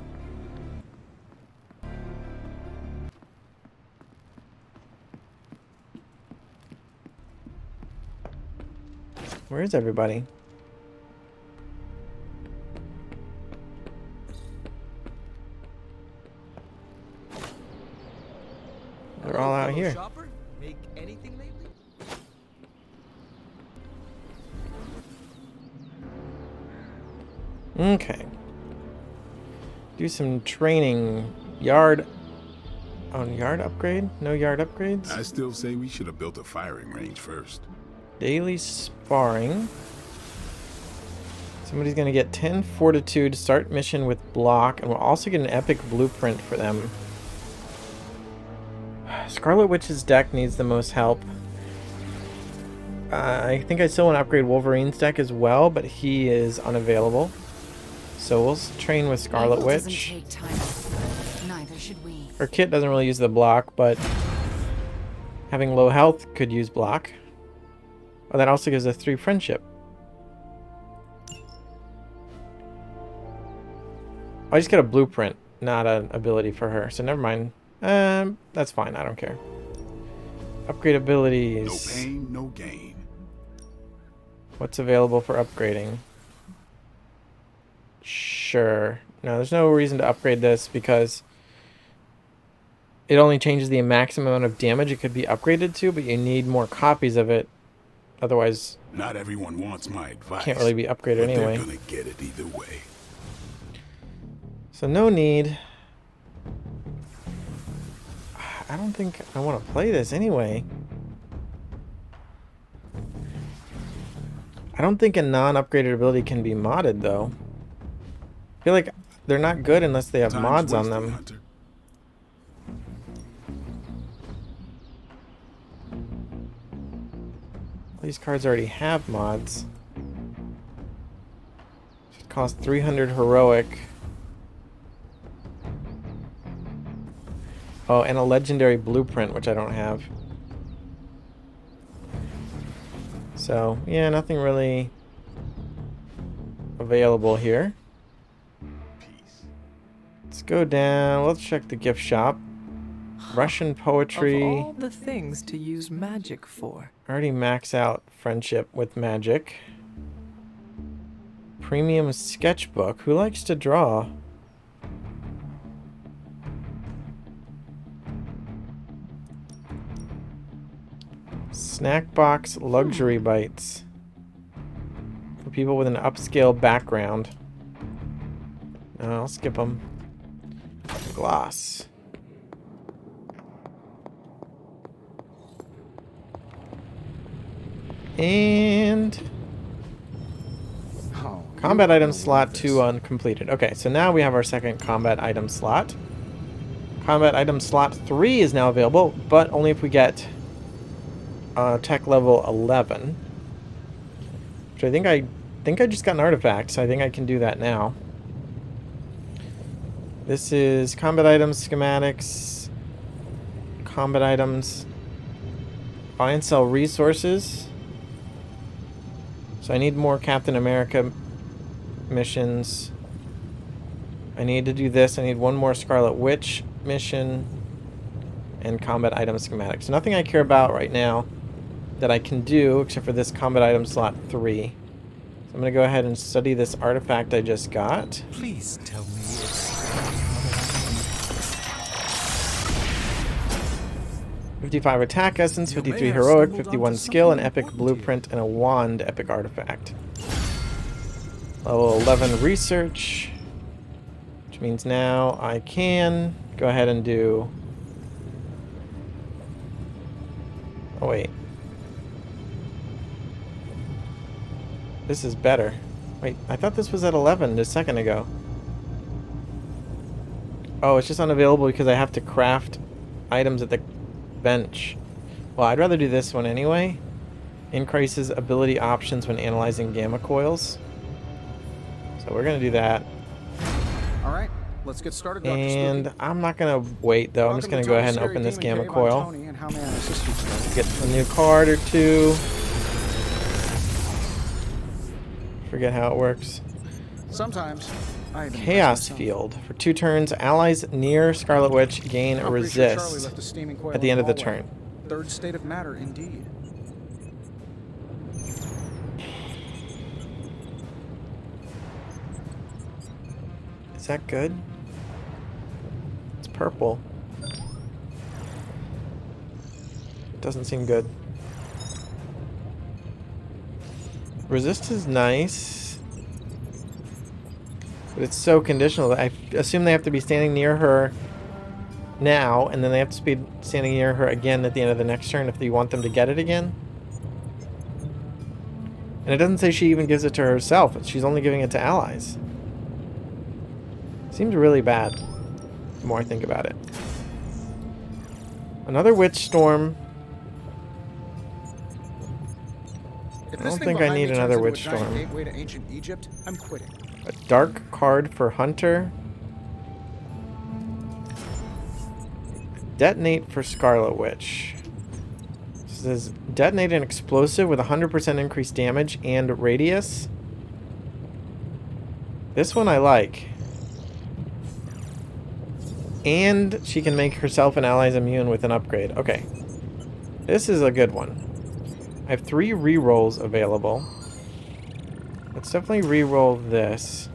Where is everybody? They're all out here. Shopper? Make anything lately? Okay. Do some training. Yard. On yard upgrade? No yard upgrades? I still say we should have built a firing range first. Daily sparring. Somebody's going to get 10 fortitude, start mission with block, and we'll also get an epic blueprint for them. Scarlet Witch's deck needs the most help. I think I still want to upgrade Wolverine's deck as well, but he is unavailable. So we'll train with Scarlet Witch. Neither should we. Her kit doesn't really use the block, but having low health could use block. Oh, that also gives us 3 friendship. I just get a blueprint, not an ability for her, so never mind. That's fine, I don't care. Upgrade abilities. No pain, no gain. What's available for upgrading? Sure. No, there's no reason to upgrade this because it only changes the maximum amount of damage it could be upgraded to, but you need more copies of it. Otherwise, not everyone wants my advice. Can't really be upgraded but anyway. They're gonna get it either way. So no need. I don't think I want to play this anyway. I don't think a non-upgraded ability can be modded though. I feel like they're not good unless they have mods on them. Hunter. These cards already have mods. Should cost 300 heroic. Oh, and a legendary blueprint, which I don't have. So, yeah, nothing really available here. Let's go down. Let's check the gift shop. Russian poetry. Of all the things to use magic for. Already max out friendship with magic. Premium sketchbook. Who likes to draw? Snack box luxury bites. For people with an upscale background. No, I'll skip them. Gloss. And combat item slot 2 uncompleted. Okay, so now we have our second combat item slot. Combat item slot 3 is now available, but only if we get tech level 11. Which I think I just got an artifact, so I think I can do that now. This is combat items, schematics, combat items, buy and sell resources. So I need more Captain America missions. I need to do this. I need one more Scarlet Witch mission and combat item schematics. So nothing I care about right now that I can do except for this combat item slot 3. So I'm going to go ahead and study this artifact I just got. Please tell me it's 55 attack essence, 53 heroic, 51 skill, an epic blueprint, and a wand epic artifact. Level 11 research, which means now I can go ahead and do... Oh wait. This is better. Wait, I thought this was at 11 just a second ago. Oh, it's just unavailable because I have to craft items at the bench. Well, I'd rather do this one anyway. Increases ability options when analyzing gamma coils. So we're going to do that. All right, let's get started, Dr. And Spooky. I'm not going to wait, though. I'm just going to go ahead and open this gamma coil. Get a new card or two. Forget how it works. Sometimes I even Chaos Field. For 2 turns, allies near Scarlet Witch gain a resist at the end of the turn. Third state of matter, indeed. Is that good? It's purple. It doesn't seem good. Resist is nice. But it's so conditional. I assume they have to be standing near her now, and then they have to be standing near her again at the end of the next turn if you want them to get it again. And it doesn't say she even gives it to herself. She's only giving it to allies. Seems really bad, the more I think about it. Another witch storm. I don't think I need another witch storm. Gateway to ancient Egypt, I'm quitting. A dark card for Hunter. Detonate for Scarlet Witch. It says detonate an explosive with 100% increased damage and radius. This one I like. And she can make herself and allies immune with an upgrade. Okay. This is a good one. I have 3 rerolls available. Let's definitely reroll this.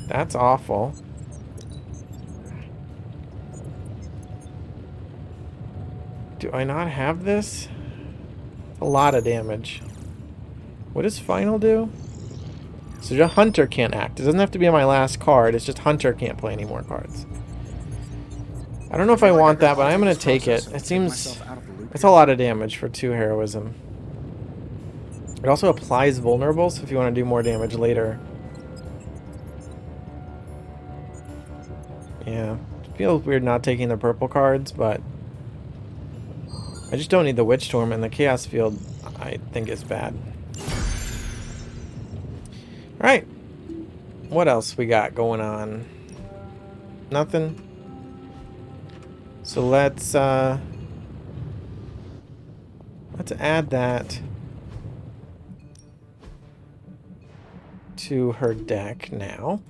That's awful. Do I not have this? A lot of damage. What does Final do? So just Hunter can't act. It doesn't have to be on my last card. It's just Hunter can't play any more cards. I don't know if I want that, but I'm going to take it. It seems... It's a lot of damage for 2 heroism. It also applies vulnerable, so if you want to do more damage later. Yeah. It feels weird not taking the purple cards, but... I just don't need the Witch Storm, and the Chaos Field, I think, is bad. Alright. What else we got going on? Nothing? So let's add that to her deck now.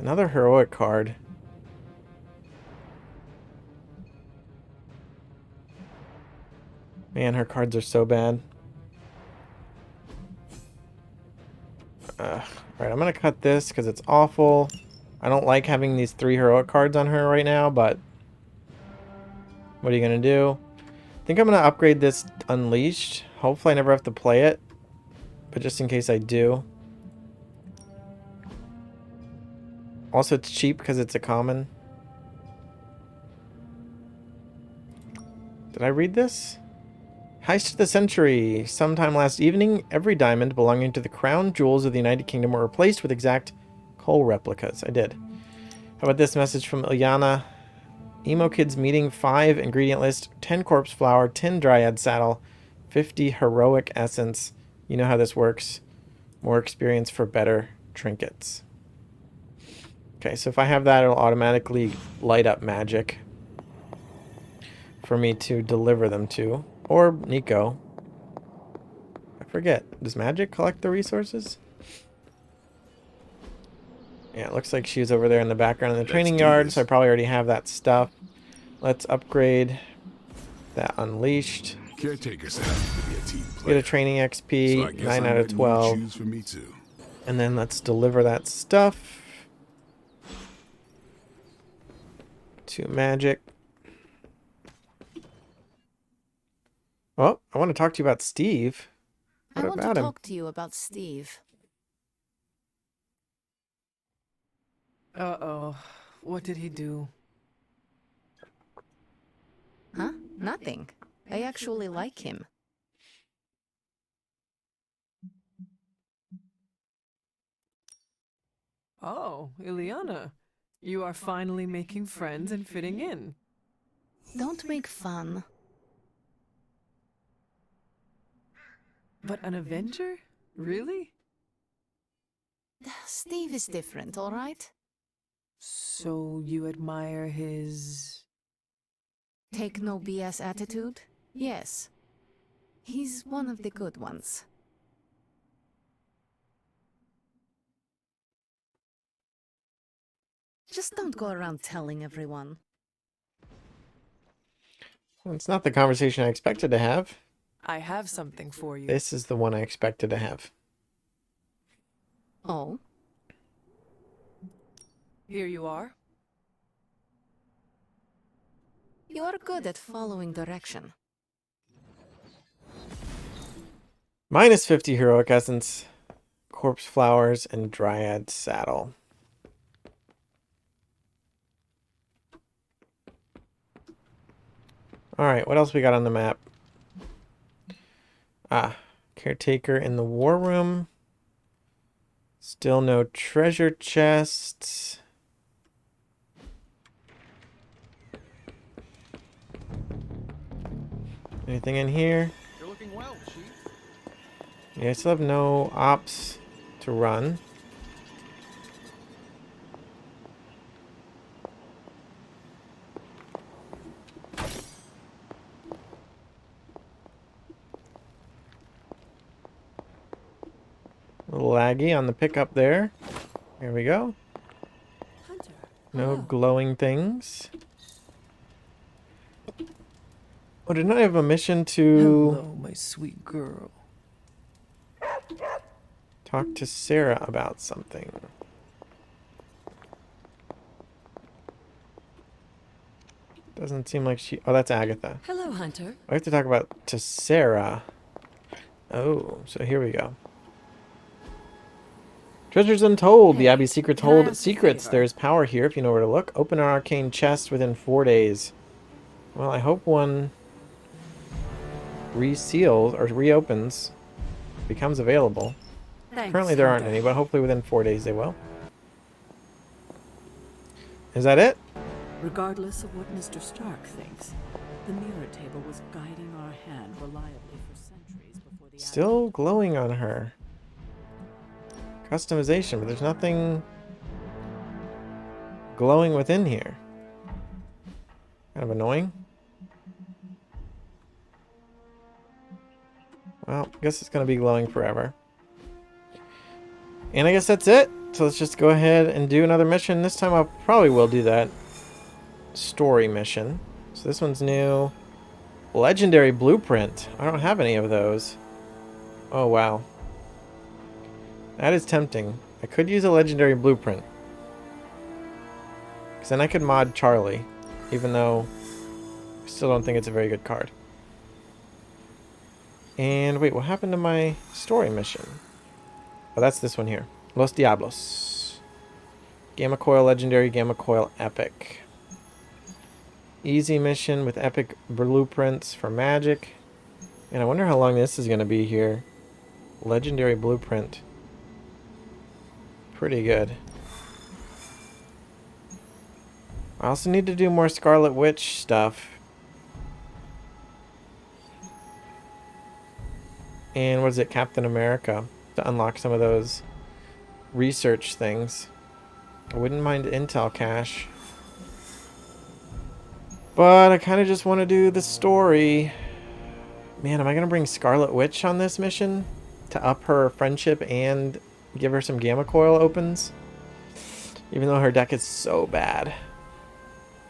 Another heroic card. Man, her cards are so bad. Alright, I'm gonna cut this because it's awful. I don't like having these 3 heroic cards on her right now, but what are you gonna do? I think I'm gonna upgrade this Unleashed. Hopefully I never have to play it, but just in case I do. Also, it's cheap because it's a common. Did I read this? Heist of the Century. Sometime last evening, every diamond belonging to the crown jewels of the United Kingdom were replaced with exact coal replicas. I did. How about this message from Ilyana? Emo Kids meeting 5 ingredient list, 10 corpse flour, 10 dryad saddle, 50 heroic essence. You know how this works. More experience for better trinkets. Okay, so if I have that, it'll automatically light up magic for me to deliver them to. Or Nico. I forget. Does magic collect the resources? Yeah, it looks like she's over there in the background in the training yard, so I probably already have that stuff. Let's upgrade that Unleashed. Caretakers have to be a team player. Get a training XP, So 9 out of 12. Choose for me too. And then let's deliver that stuff to magic. Oh, I want to talk to you about Steve. What I want about to him? talk to you about Steve. Uh-oh. What did he do? Huh? Nothing. I actually like him. Oh, Ilyana. You are finally making friends and fitting in. Don't make fun. But an Avenger? Really? Steve is different, all right? So you admire his... Take no BS attitude? Yes. He's one of the good ones. Just don't go around telling everyone. Well, it's not the conversation I expected to have. I have something for you. This is the one I expected to have. Oh? Here you are. You are good at following direction. Minus 50 heroic essence, corpse flowers, and dryad saddle. Alright, what else we got on the map? Ah, caretaker in the war room. Still no treasure chests. Anything in here? You're looking well, Chief. Yeah, I still have no ops to run. A little laggy on the pickup there. There we go. Hunter. No glowing things. Oh, didn't I have a mission to Hello, my sweet girl. talk to Sarah about something? Doesn't seem like she... Oh, that's Agatha. Hello, Hunter. I have to talk about to Sarah. Oh, so here we go. Treasures untold. The Abbey secrets can I hold ask a secrets. favor? There's power here if you know where to look. Open an arcane chest within 4 days. Well, I hope one reseals or reopens, becomes available. Thanks, Currently there aren't Hunter. any, but hopefully within 4 days they will. Is that it? Regardless of what Mr. Stark thinks, the mirror table was guiding our hand reliably for centuries before the Still glowing on her. Customization, but there's nothing glowing within here. Kind of annoying. Well, I guess it's going to be glowing forever. And I guess that's it. So let's just go ahead and do another mission. This time I probably will do that story mission. So this one's new. Legendary blueprint. I don't have any of those. Oh, wow. That is tempting. I could use a legendary blueprint. Because then I could mod Charlie. Even though I still don't think it's a very good card. And wait, what happened to my story mission? Oh, that's this one here. Los Diablos. Gamma Coil Legendary, Gamma Coil Epic. Easy mission with epic blueprints for magic. And I wonder how long this is going to be here. Legendary blueprint. Pretty good. I also need to do more Scarlet Witch stuff. And what is it? Captain America. To unlock some of those research things. I wouldn't mind Intel cache. But I kind of just want to do the story. Man, am I going to bring Scarlet Witch on this mission? To up her friendship and give her some Gamma Coil opens? Even though her deck is so bad.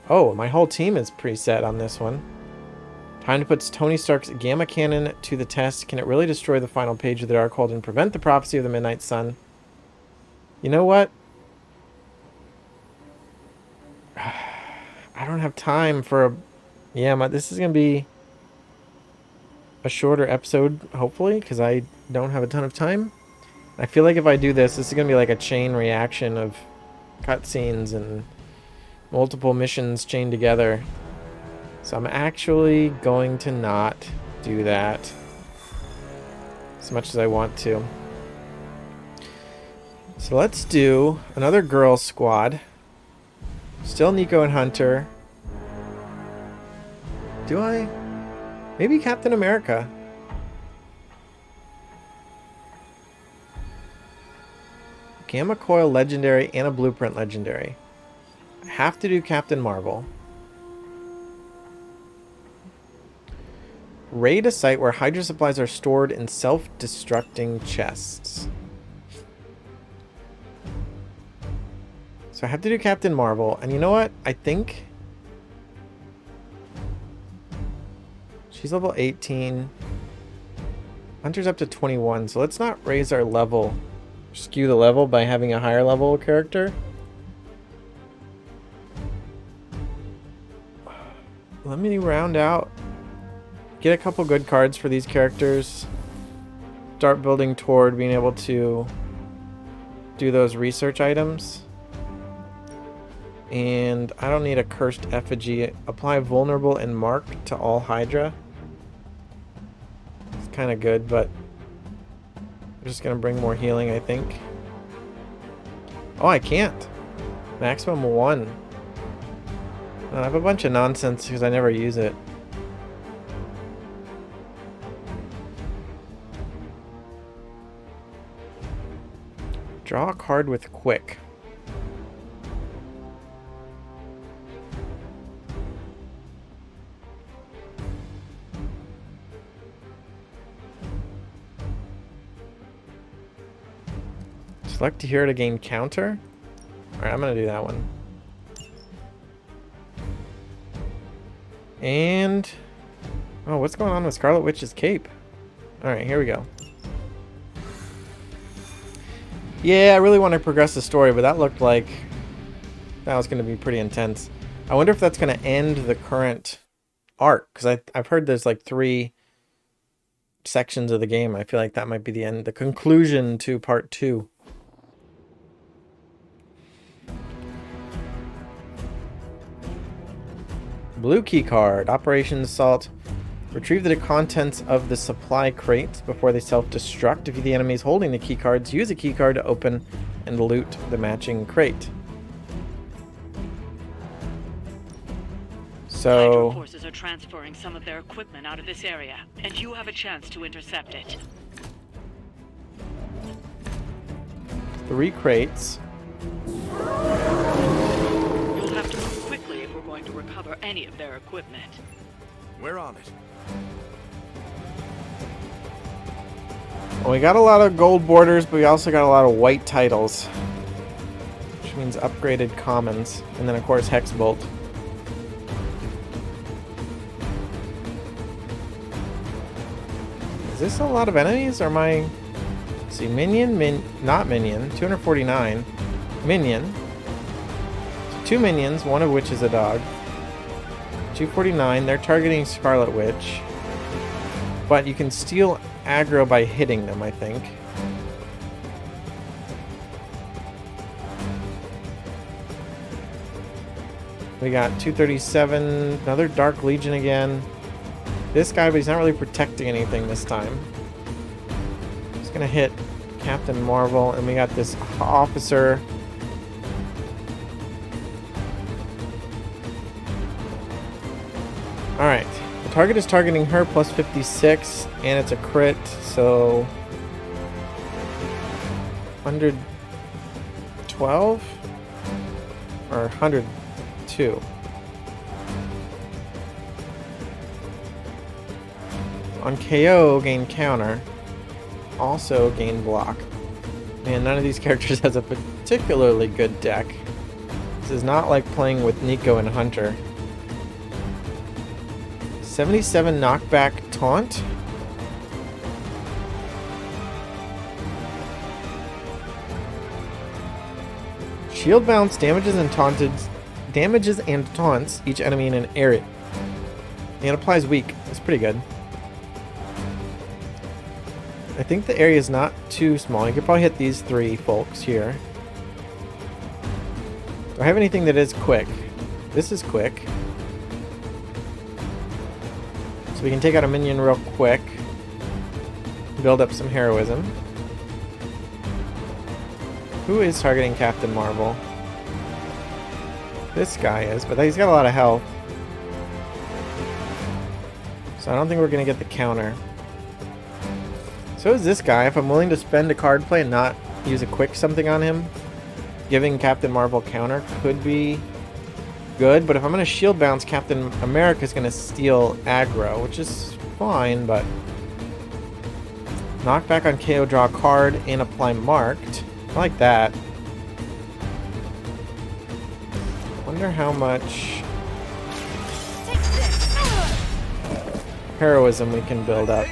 Oh, my whole team is preset on this one. Time to put Tony Stark's Gamma Cannon to the test. Can it really destroy the final page of the Darkhold and prevent the prophecy of the Midnight Sun? You know what? I don't have time for a... Yeah, this is going to be a shorter episode, hopefully, because I don't have a ton of time. I feel like if I do this, this is going to be like a chain reaction of cutscenes and multiple missions chained together. So I'm actually going to not do that as much as I want to. So let's do another girls squad. Still Nico and Hunter. Do I? Maybe Captain America. Gamma Coil Legendary and a Blueprint Legendary. I have to do Captain Marvel. Raid a site where Hydra supplies are stored in self-destructing chests. So I have to do Captain Marvel. And you know what? I think she's level 18. Hunter's up to 21. So let's not raise our level skew the level by having a higher level character. Let me round out, get a couple good cards for these characters, start building toward being able to do those research items. And I don't need a cursed effigy. Apply vulnerable and mark to all Hydra. It's kind of good, but I'm just gonna bring more healing, I think. Oh, I can't. Maximum 1. I have a bunch of nonsense because I never use it. Draw a card with quick. Select to hero to gain counter. Alright, I'm gonna do that one. And oh, what's going on with Scarlet Witch's cape? Alright, here we go. Yeah, I really want to progress the story, but that looked like that was going to be pretty intense. I wonder if that's going to end the current arc, because I've heard there's like 3 sections of the game. I feel like that might be the end, the conclusion to part 2. Blue key card, Operation Assault. Retrieve the contents of the supply crate before they self-destruct. If the enemy is holding the key cards, use a key card to open and loot the matching crate. So Hydra forces are transferring some of their equipment out of this area, and you have a chance to intercept it. 3 crates. You'll have to move quickly if we're going to recover any of their equipment. We're on it. Well, we got a lot of gold borders, but we also got a lot of white titles, which means upgraded commons, and then of course Hex Bolt. Is this a lot of enemies, or am I... Let's see, not minion, 249. Minion. So 2 minions, one of which is a dog. 249, they're targeting Scarlet Witch. But you can steal aggro by hitting them, I think. We got 237, another Dark Legion again. This guy, but he's not really protecting anything this time. Just gonna hit Captain Marvel, and we got this officer. Alright, the target is targeting her plus 56, and it's a crit, so 112? Or 102. On KO, gain counter. Also gain block. Man, none of these characters has a particularly good deck. This is not like playing with Nico and Hunter. 77 knockback taunt. Shield bounce damages and taunts each enemy in an area. And applies weak. That's pretty good. I think the area is not too small. You could probably hit these 3 folks here. Do I have anything that is quick? This is quick. So we can take out a minion real quick. Build up some heroism. Who is targeting Captain Marvel? This guy is, but he's got a lot of health. So I don't think we're going to get the counter. So is this guy. If I'm willing to spend a card play and not use a quick something on him, giving Captain Marvel counter could be good. But if I'm going to shield bounce, Captain America is going to steal aggro, which is fine, but knockback on KO, draw a card, and apply marked. I like that. Wonder how much heroism we can build up.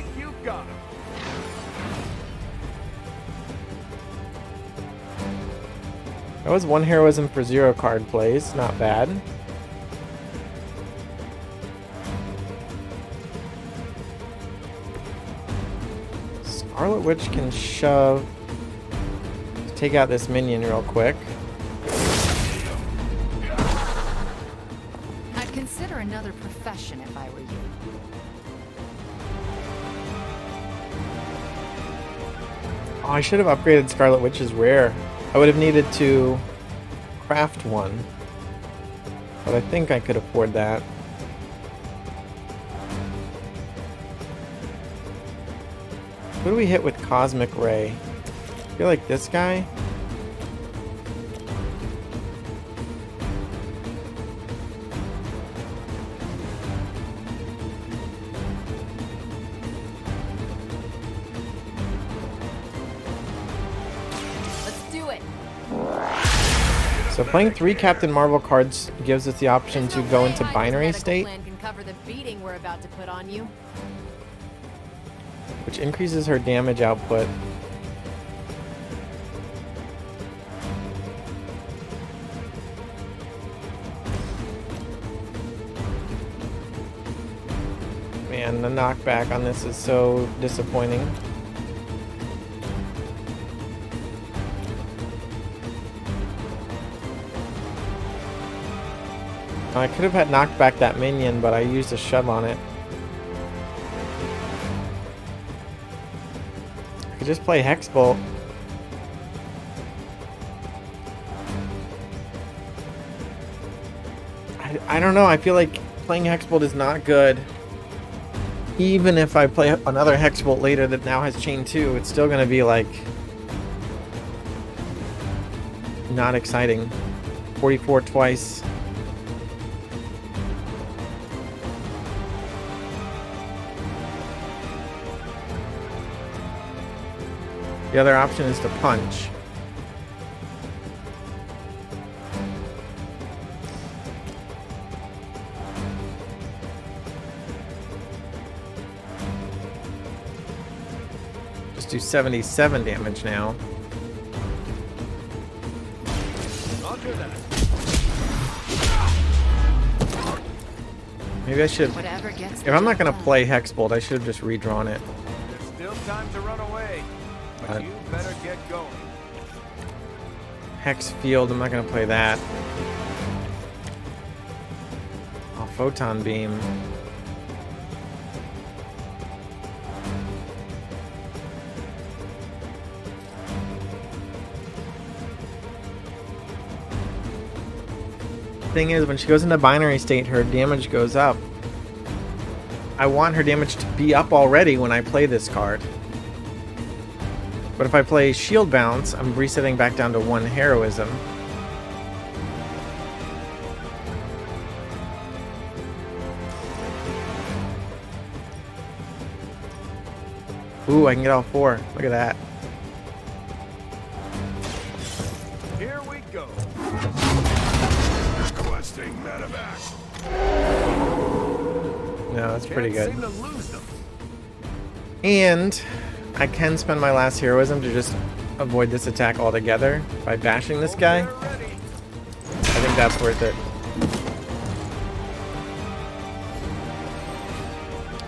That was 1 heroism for 0 card plays. Not bad. Scarlet Witch can shove. Let's take out this minion real quick. I'd consider another profession if I were you. Oh, I should have upgraded Scarlet Witch's rare. I would have needed to craft one. But I think I could afford that. Who do we hit with Cosmic Ray? I feel like this guy. Let's do it. So playing 3 Captain Marvel cards gives us the option to go into binary state, Plan can cover the beating we're about to put on you. which increases her damage output. Man, the knockback on this is so disappointing. I could have had knocked back that minion, but I used a shove on it. I could just play Hex Bolt. I don't know, I feel like playing Hex Bolt is not good. Even if I play another Hex Bolt later that now has Chain 2, it's still going to be like not exciting. 44 twice. The other option is to punch. Just do 77 damage now. Maybe I should... If I'm not going to play Hexbolt, I should have just redrawn it. There's still time to run away, but you better get going. Hex Field, I'm not going to play that. Oh, Photon Beam. Thing is, when she goes into binary state, her damage goes up. I want her damage to be up already when I play this card. But if I play Shield Bounce, I'm resetting back down to 1 heroism. Ooh, I can get all 4. Look at that. Here we go. Requesting medevac. No, that's pretty good. Seem to lose them. And I can spend my last heroism to just avoid this attack altogether by bashing this guy. I think that's worth it.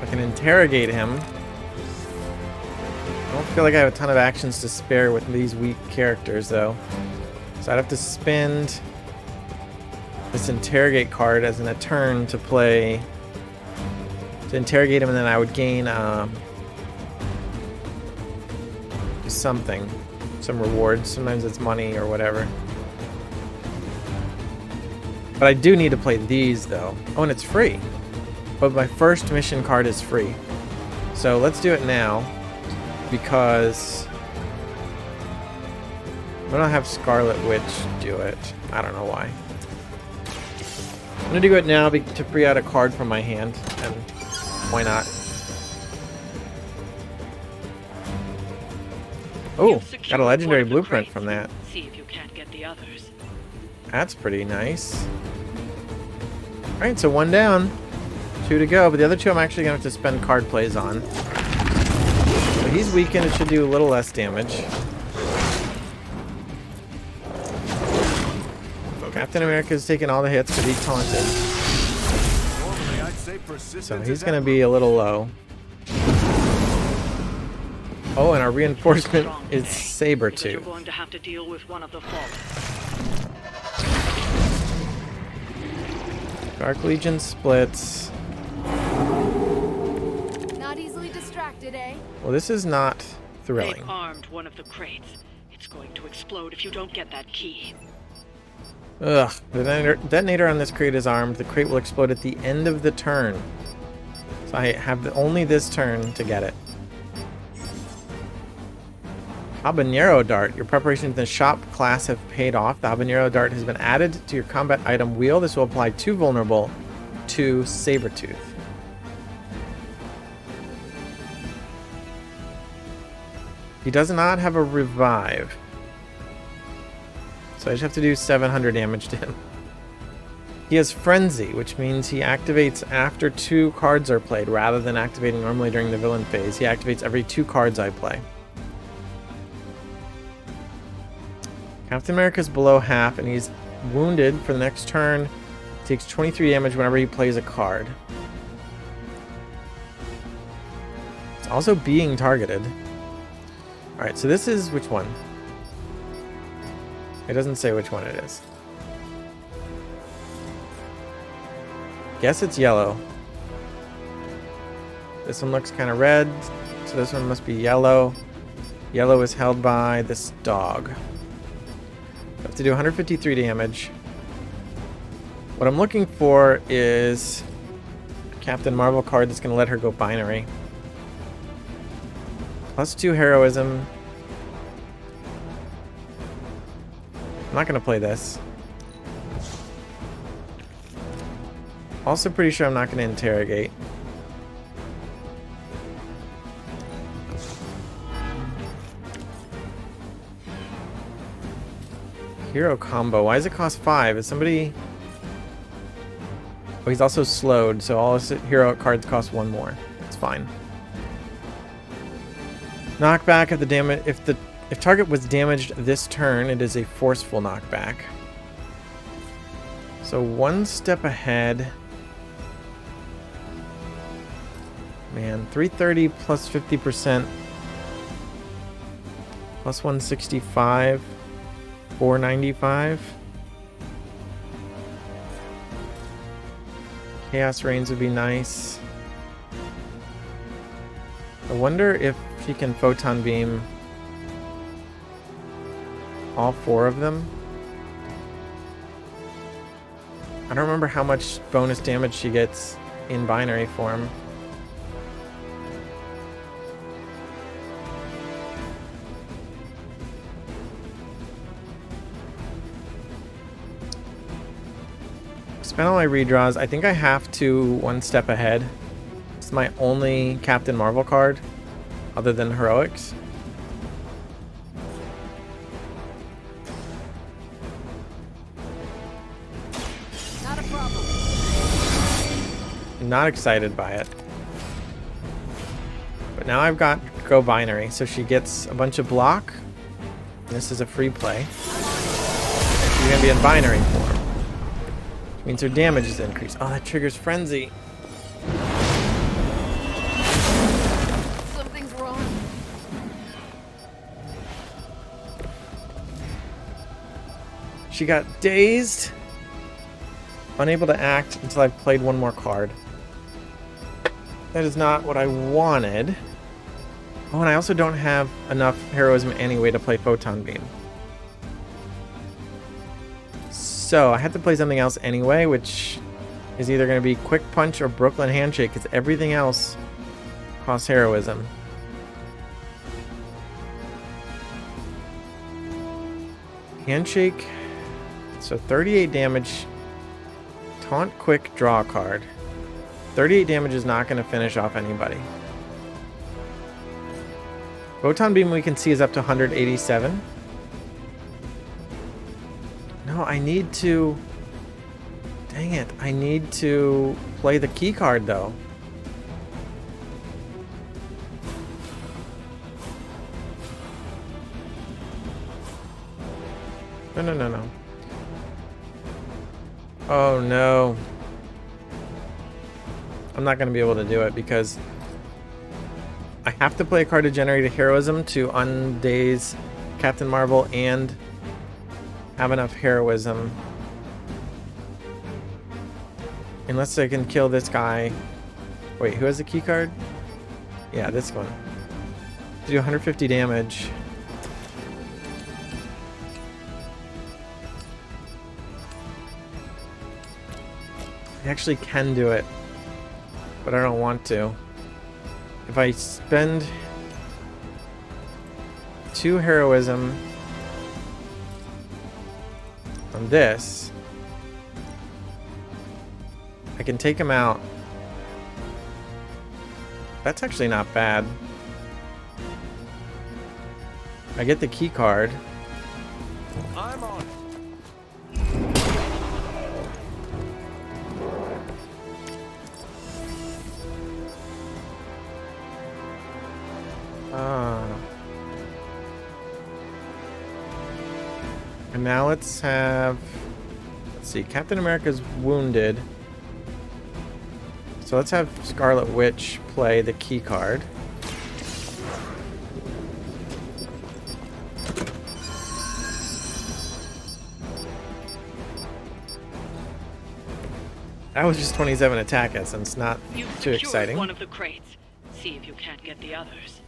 I can interrogate him. I don't feel like I have a ton of actions to spare with these weak characters, though. So I'd have to spend this interrogate card as a turn to play... to interrogate him, and then I would gain something, some rewards. Sometimes it's money or whatever. But I do need to play these though. Oh, and it's free. But my first mission card is free. So let's do it now, because I'm gonna have Scarlet Witch do it. I don't know why. I'm gonna do it now to free out a card from my hand, and why not? Oh, got a legendary blueprint from that. See if you can't get the others. That's pretty nice. Alright, so 1 down. 2 to go, but the other 2 I'm actually going to have to spend card plays on. So he's weakened, it should do a little less damage. Captain America's taking all the hits because he's taunted. Normally, I'd say persistence So he's is going to be a little low. Oh, and our reinforcement is Sabretooth. You're going to have to deal with one of the fallen. Dark Legion splits. Not easily distracted, eh? Well, this is not thrilling. They've armed one of the crates. It's going to explode if you don't get that key. Ugh. The detonator on this crate is armed. The crate will explode at the end of the turn. So I have only this turn to get it. Habanero Dart. Your preparations in the shop class have paid off. The Habanero Dart has been added to your combat item wheel. This will apply to vulnerable to Sabretooth. He does not have a revive. So I just have to do 700 damage to him. He has Frenzy, which means he activates after 2 cards are played rather than activating normally during the villain phase. He activates every 2 cards I play. Captain America's below half, and he's wounded for the next turn. He takes 23 damage whenever he plays a card. It's also being targeted. Alright, so this is which one? It doesn't say which one it is. Guess it's yellow. This one looks kind of red, so this one must be yellow. Yellow is held by this dog. I have to do 153 damage. What I'm looking for is a Captain Marvel card that's going to let her go binary. +2 heroism. I'm not going to play this. Also pretty sure I'm not going to interrogate. Hero combo. Why does it cost 5? Is somebody... Oh, he's also slowed, so all his hero cards cost 1 more. It's fine. Knockback of the damage. If target was damaged this turn, it is a forceful knockback. So 1 step ahead. Man, 330 plus 50% plus 165. 495. Chaos Reigns would be nice. I wonder if she can photon beam all 4 of them. I don't remember how much bonus damage she gets in binary form. Spent all my redraws. I think I have to 1 step ahead. It's my only Captain Marvel card, other than Heroics. Not a problem. Not excited by it. But now I've got Go Binary, so she gets a bunch of block. And this is a free play. She's going to be in binary form. Which means her damage is increased. Oh, that triggers Frenzy. Something's wrong. She got dazed. Unable to act until I've played 1 more card. That is not what I wanted. Oh, and I also don't have enough heroism anyway to play Photon Beam. So I had to play something else anyway, which is either going to be Quick Punch or Brooklyn Handshake, because everything else costs heroism. Handshake. So 38 damage. Taunt Quick, draw a card. 38 damage is not going to finish off anybody. Photon Beam we can see is up to 187. No, I need to... Dang it. I need to play the key card, though. No. Oh no. I'm not going to be able to do it because I have to play a card to generate a heroism to undaze Captain Marvel and have enough heroism. Unless I can kill this guy. Wait, who has the key card? Yeah, this one. To do 150 damage. I actually can do it, but I don't want to. If I spend 2 heroism on this, I can take him out. That's actually not bad. I get the key card. I'm on it. And now let's see, Captain America's wounded. So let's have Scarlet Witch play the key card. That was just 27 attack essence, not too exciting. One of the crates. See if you can't get the others.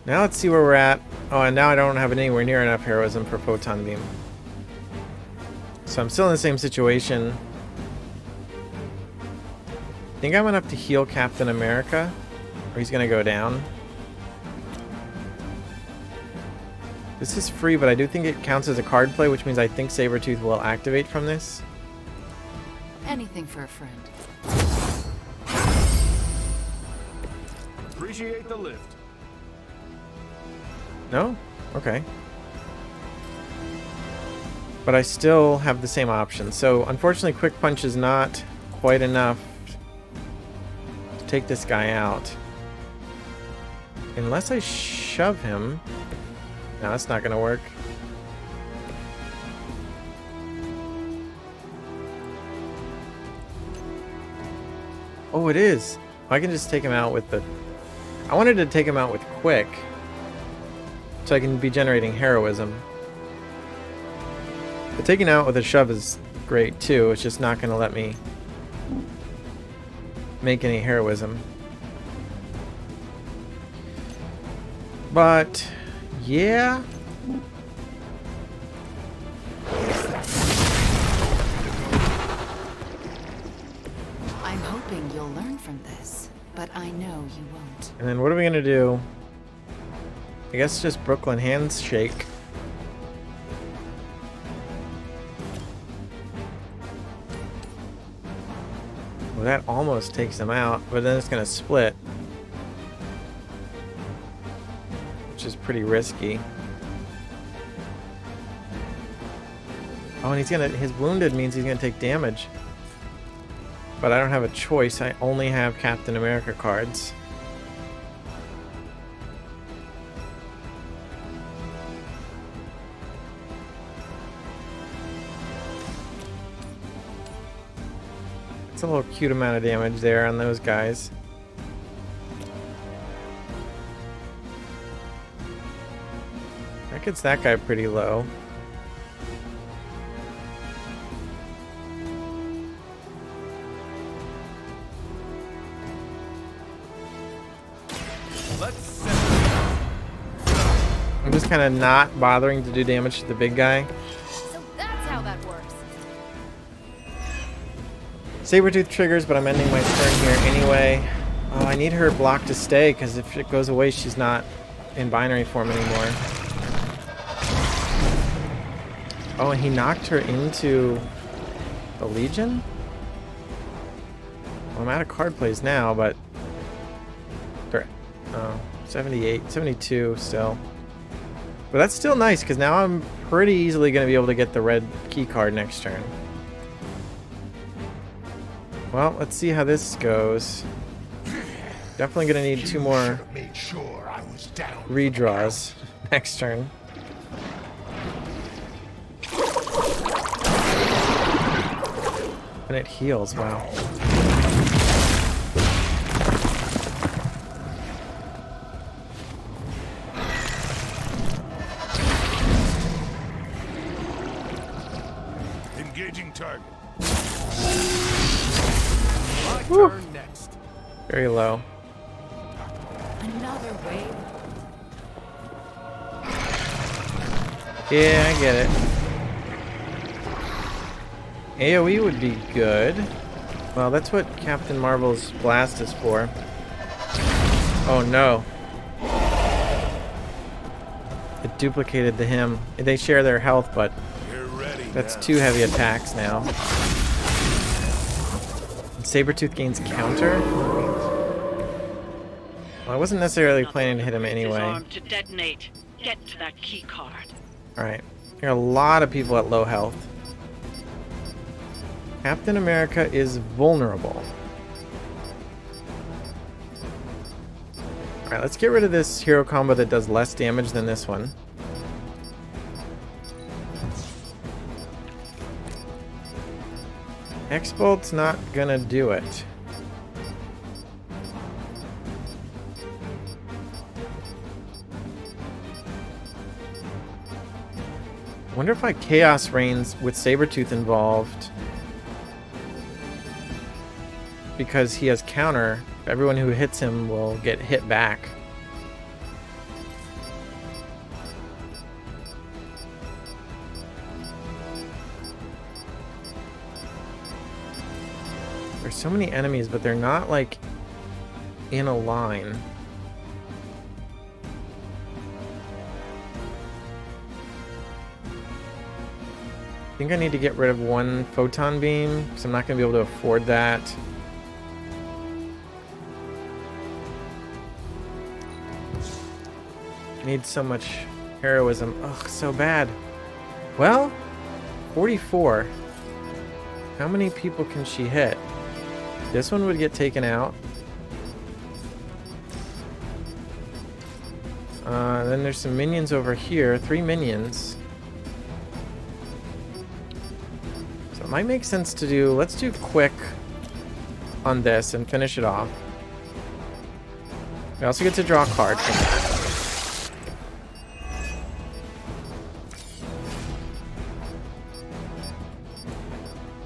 Now let's see where we're at. Oh, and now I don't have anywhere near enough heroism for Photon Beam. So I'm still in the same situation. I think I'm enough to heal Captain America, or he's gonna go down. This is free, but I do think it counts as a card play, which means I think Sabretooth will activate from this. Anything for a friend. Appreciate the lift. No? Okay. But I still have the same option. So unfortunately, Quick Punch is not quite enough to take this guy out. Unless I shove him. No, that's not going to work. Oh, it is. I can just take him out with the... I wanted to take him out with Quick, so I can be generating heroism. But taking out with a shove is great too. It's just not going to let me make any heroism. But yeah. I'm hoping you'll learn from this, but I know you won't. And then what are we going to do? I guess just Brooklyn Handshake. Well, that almost takes them out, but then it's going to split. Which is pretty risky. Oh, and his wounded means he's going to take damage. But I don't have a choice. I only have Captain America cards. It's a little cute amount of damage there on those guys. That gets that guy pretty low. I'm just kind of not bothering to do damage to the big guy. So that's how that works. Sabretooth triggers, but I'm ending my turn here anyway. Oh, I need her block to stay, because if it goes away, she's not in binary form anymore. Oh, and he knocked her into the Legion? Well, I'm out of card plays now, but... they're, 78, 72 still. But that's still nice, because now I'm pretty easily going to be able to get the red key card next turn. Well, let's see how this goes. Definitely going to need 2 more redraws next turn. And it heals, wow. Engaging target. My Woo. turn next. Very low. Another wave. Yeah, I get it. AoE would be good. Well, that's what Captain Marvel's blast is for. Oh no. It duplicated the him. They share their health, but that's now. 2 heavy attacks now. And Sabretooth gains counter. Well, I wasn't necessarily planning to hit him anyway. Armed to detonate. Get to that key card. Alright. There are a lot of people at low health. Captain America is vulnerable. Alright, let's get rid of this hero combo that does less damage than this one. X-Bolt's not gonna do it. Wonder if I Chaos Reigns with Sabretooth involved. Because he has counter, everyone who hits him will get hit back. There's so many enemies, but they're not like in a line. I think I need to get rid of one photon beam because I'm not going to be able to afford that. Need so much heroism. Ugh, so bad. Well, 44. How many people can she hit? This one would get taken out. Then there's some minions over here. 3 minions. So it might make sense to do... Let's do quick on this and finish it off. We also get to draw a card from that.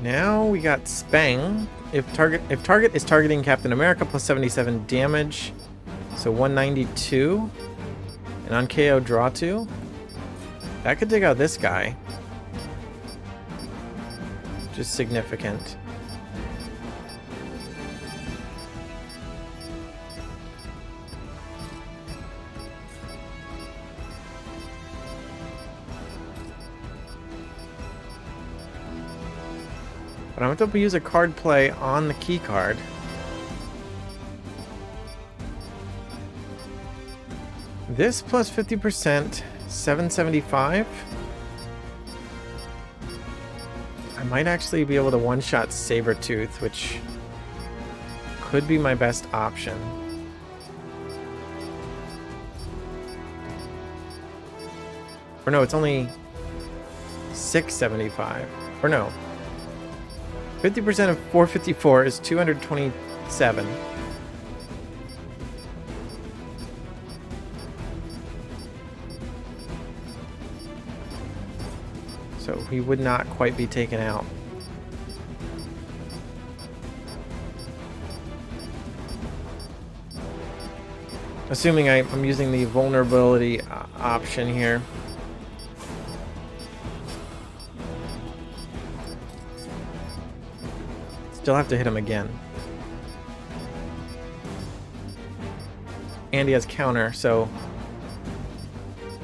Now we got Spang. If target is targeting Captain America, plus 77 damage, so 192. And on KO, draw 2. That could take out this guy. Just significant. But I'm going to use a card play on the key card. This plus 50%, 775. I might actually be able to one-shot Sabretooth, which could be my best option. Or no, it's only 675. Or no. 50% of 454 is 227. So he would not quite be taken out. Assuming I'm using the vulnerability option here. Still have to hit him again. And he has counter, so...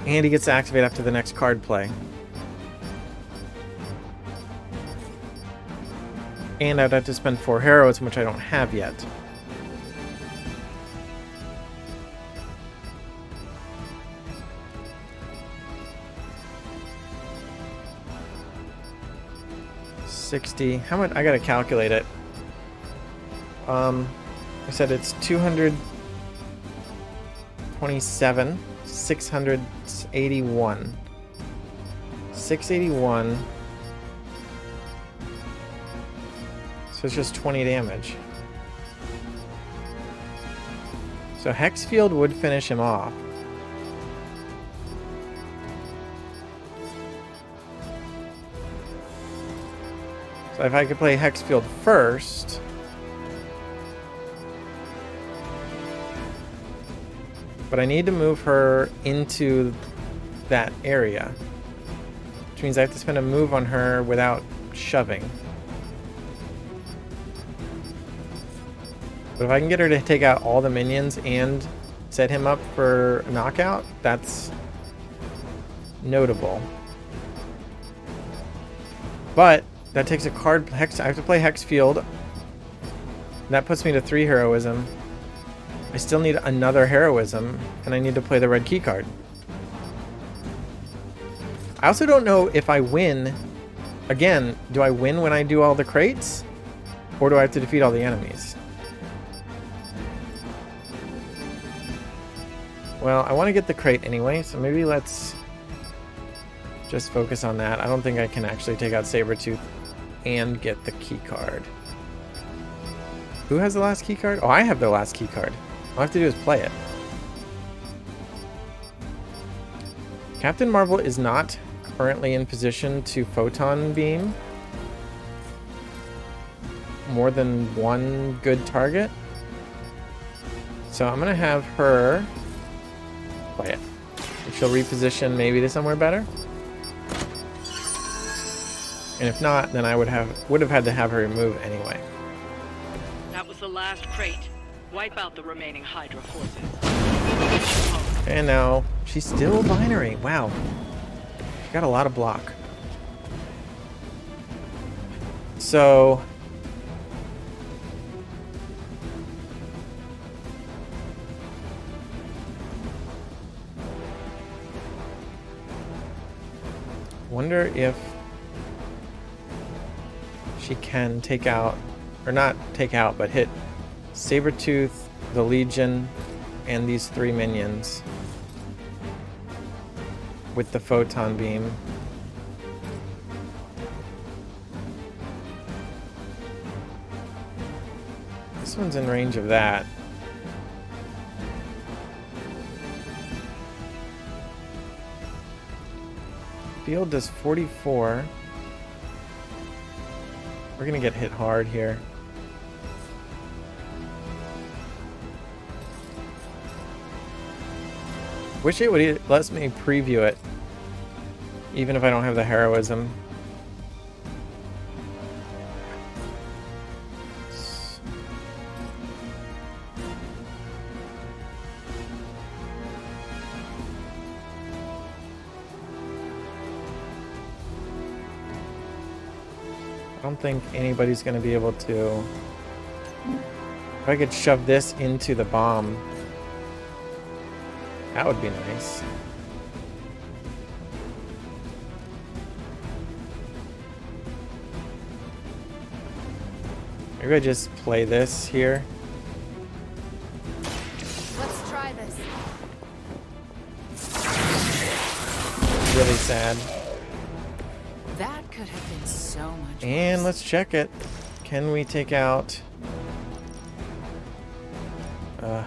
And he gets to activate after the next card play. And I'd have to spend 4 heroism, which I don't have yet. $60. How much? I gotta calculate it. I said it's 227, 681. 681 So it's just 20 damage. So Hex Field would finish him off. So if I could play Hex Field first... But I need to move her into that area. Which means I have to spend a move on her without shoving. But if I can get her to take out all the minions and set him up for a knockout, that's notable. But that takes a card. Hex. I have to play Hex Field. That puts me to 3 heroism. I still need another heroism, and I need to play the red key card. I also don't know if I win. Again, do I win when I do all the crates? Or do I have to defeat all the enemies? Well, I want to get the crate anyway, so maybe let's just focus on that. I don't think I can actually take out Sabretooth and get the key card. Who has the last key card? Oh, I have the last key card. All I have to do is play it. Captain Marvel is not currently in position to photon beam more than one good target. So I'm going to have her play it. She'll reposition maybe to somewhere better. And if not, then I would have had to have her move anyway. That was the last crate. Wipe out the remaining Hydra forces. And now she's still binary. Wow. She got a lot of block. So wonder if she can take out, or not take out, but hit Sabretooth, the Legion, and these 3 minions with the photon beam. This one's in range of that. Field does 44. We're gonna get hit hard here. Wish it would let me preview it, even if I don't have the heroism. I don't think anybody's going to be able to... If I could shove this into the bomb, that would be nice. Maybe I just play this here. Let's try this. Really sad. That could have been so much And worse. let's check it. Can we take out... So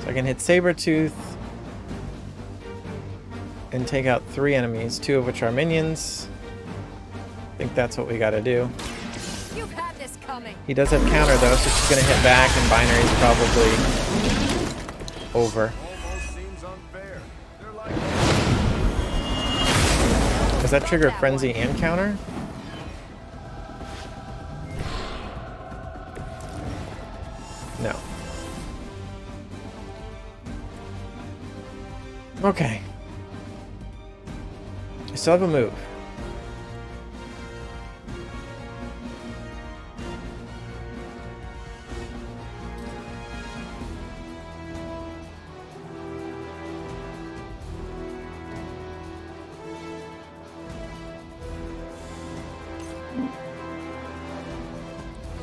I can hit Sabretooth and take out 3 enemies, 2 of which are minions. I think that's what we gotta do. You've had this coming. He does have counter though, so she's gonna hit back and binary's probably over. Does that trigger Frenzy and counter? No. Okay. I still have a move.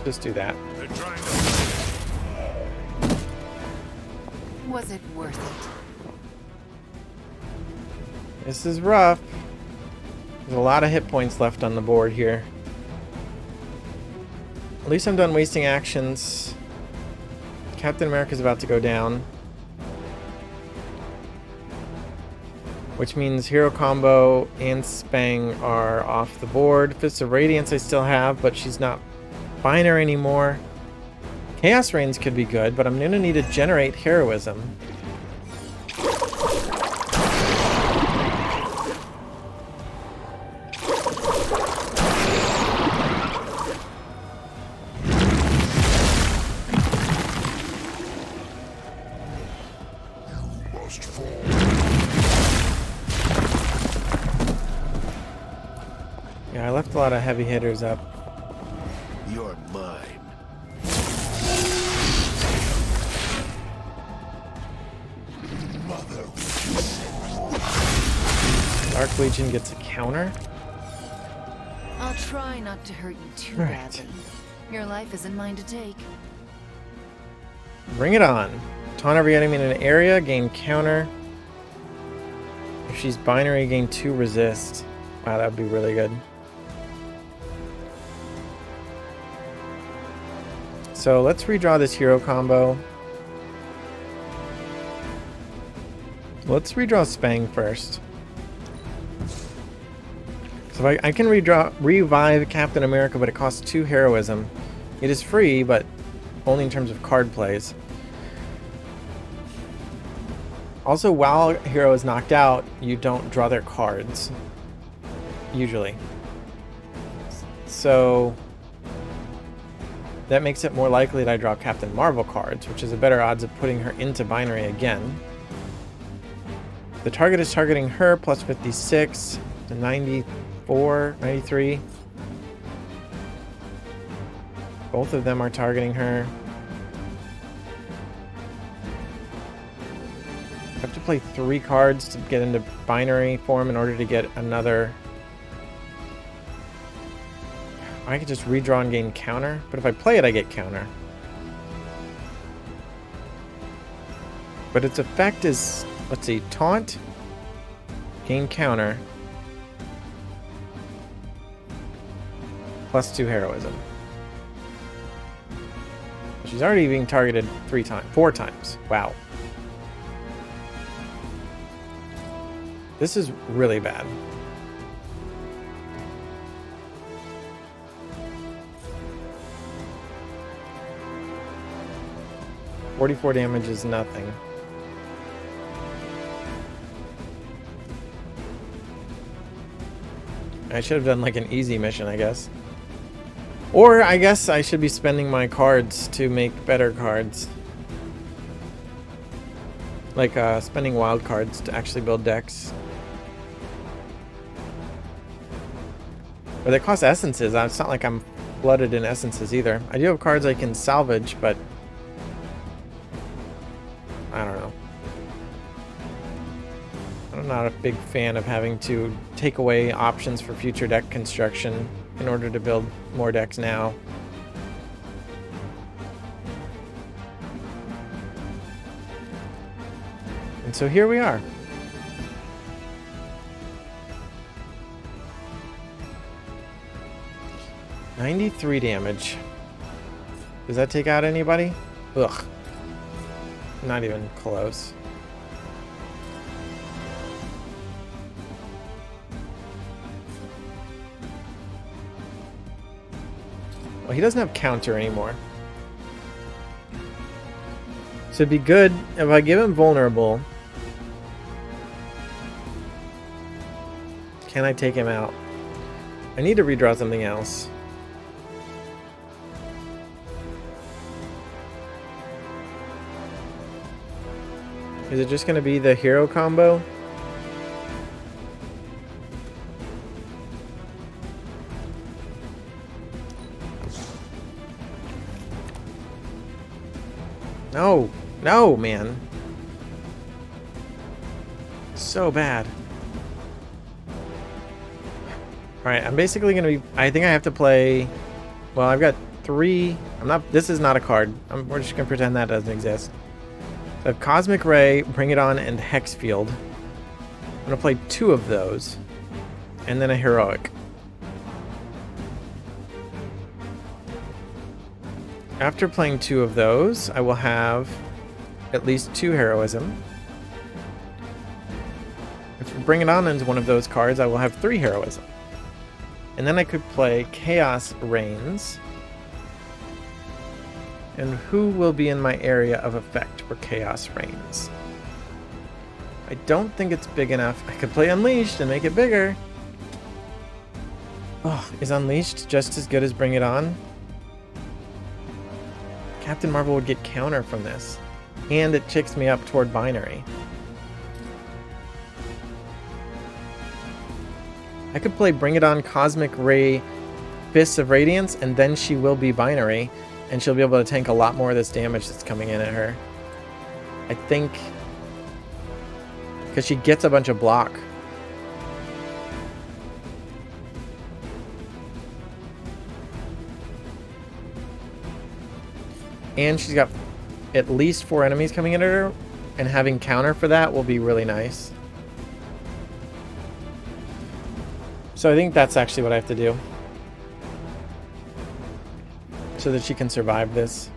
Just do that. Was it worth it? This is rough. There's a lot of hit points left on the board here. At least I'm done wasting actions. Captain America's about to go down. Which means Hero Combo and Spang are off the board. Fists of Radiance I still have, but she's not binary anymore. Chaos Reigns could be good, but I'm going to need to generate Heroism. Yeah, I left a lot of heavy hitters up. You're mine. Mother. Dark Legion gets a counter. I'll try not to hurt you too badly. Your life isn't mine to take. Bring it on. Taunt every enemy in an area, gain counter. If she's binary, gain 2 resist. Wow, that would be really good. So let's redraw this hero combo. Let's redraw Spang first. So I can revive Captain America, but it costs 2 heroism. It is free, but only in terms of card plays. Also, while a hero is knocked out, you don't draw their cards. Usually. So that makes it more likely that I draw Captain Marvel cards, which is a better odds of putting her into binary again. The target is targeting her, plus 56 to 94, 93. Both of them are targeting her. I have to play 3 cards to get into binary form in order to get another. I could just redraw and gain counter, but if I play it, I get counter. But its effect is, let's see, taunt, gain counter, plus 2 heroism. She's already being targeted 4 times. Wow. This is really bad. $44 damage is nothing. I should have done like an easy mission, I guess. Or I guess I should be spending my cards to make better cards. Like spending wild cards to actually build decks. But they cost essences. It's not like I'm flooded in essences either. I do have cards I can salvage, but I don't know. I'm not a big fan of having to take away options for future deck construction in order to build more decks now. And so here we are. $93 damage. Does that take out anybody? Ugh. Not even close. Well, he doesn't have counter anymore. So it'd be good if I give him vulnerable. Can I take him out? I need to redraw something else. Is it just going to be the hero combo? No, no, man. So bad. Alright, I'm basically going to be... I think I have to play... Well, I've got 3... This is not a card. We're just going to pretend that doesn't exist. So I have Cosmic Ray, Bring It On, and Hex Field. I'm going to play 2 of those. and then a heroic. After playing 2 of those, I will have at least 2 heroism. If we bring it on into one of those cards, I will have 3 heroism. And then I could play Chaos Reigns. And who will be in my area of effect for Chaos Reigns? I don't think it's big enough. I could play Unleashed and make it bigger. Oh, is Unleashed just as good as Bring It On? Captain Marvel would get counter from this. And it kicks me up toward binary. I could play Bring It On, Cosmic Ray, Fists of Radiance, and then she will be binary. And she'll be able to tank a lot more of this damage that's coming in at her. I think... because she gets a bunch of block. And she's got at least 4 enemies coming in at her. And having counter for that will be really nice. So I think that's actually what I have to do. So that she can survive this.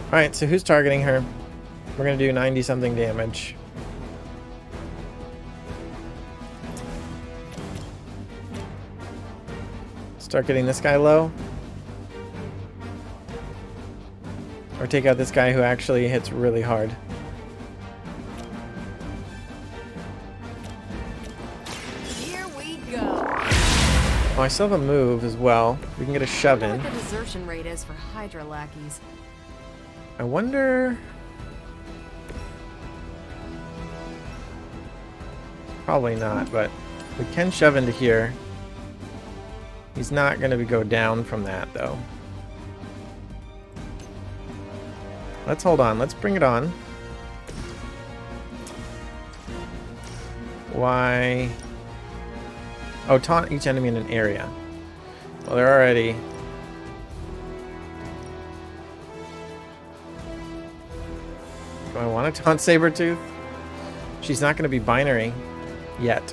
Alright, so who's targeting her? We're going to do 90 something damage. Start getting this guy low. Or take out this guy who actually hits really hard. Here we go. Oh, I still have a move as well. We can get a shove in. I wonder what the desertion rate is for Hydra lackeys. I wonder... Probably not, but we can shove into here. He's not going to go down from that, though. Let's hold on. Let's bring it on. Why? Oh, taunt each enemy in an area. Well, they're already... Do I want to taunt Sabretooth? She's not going to be binary yet.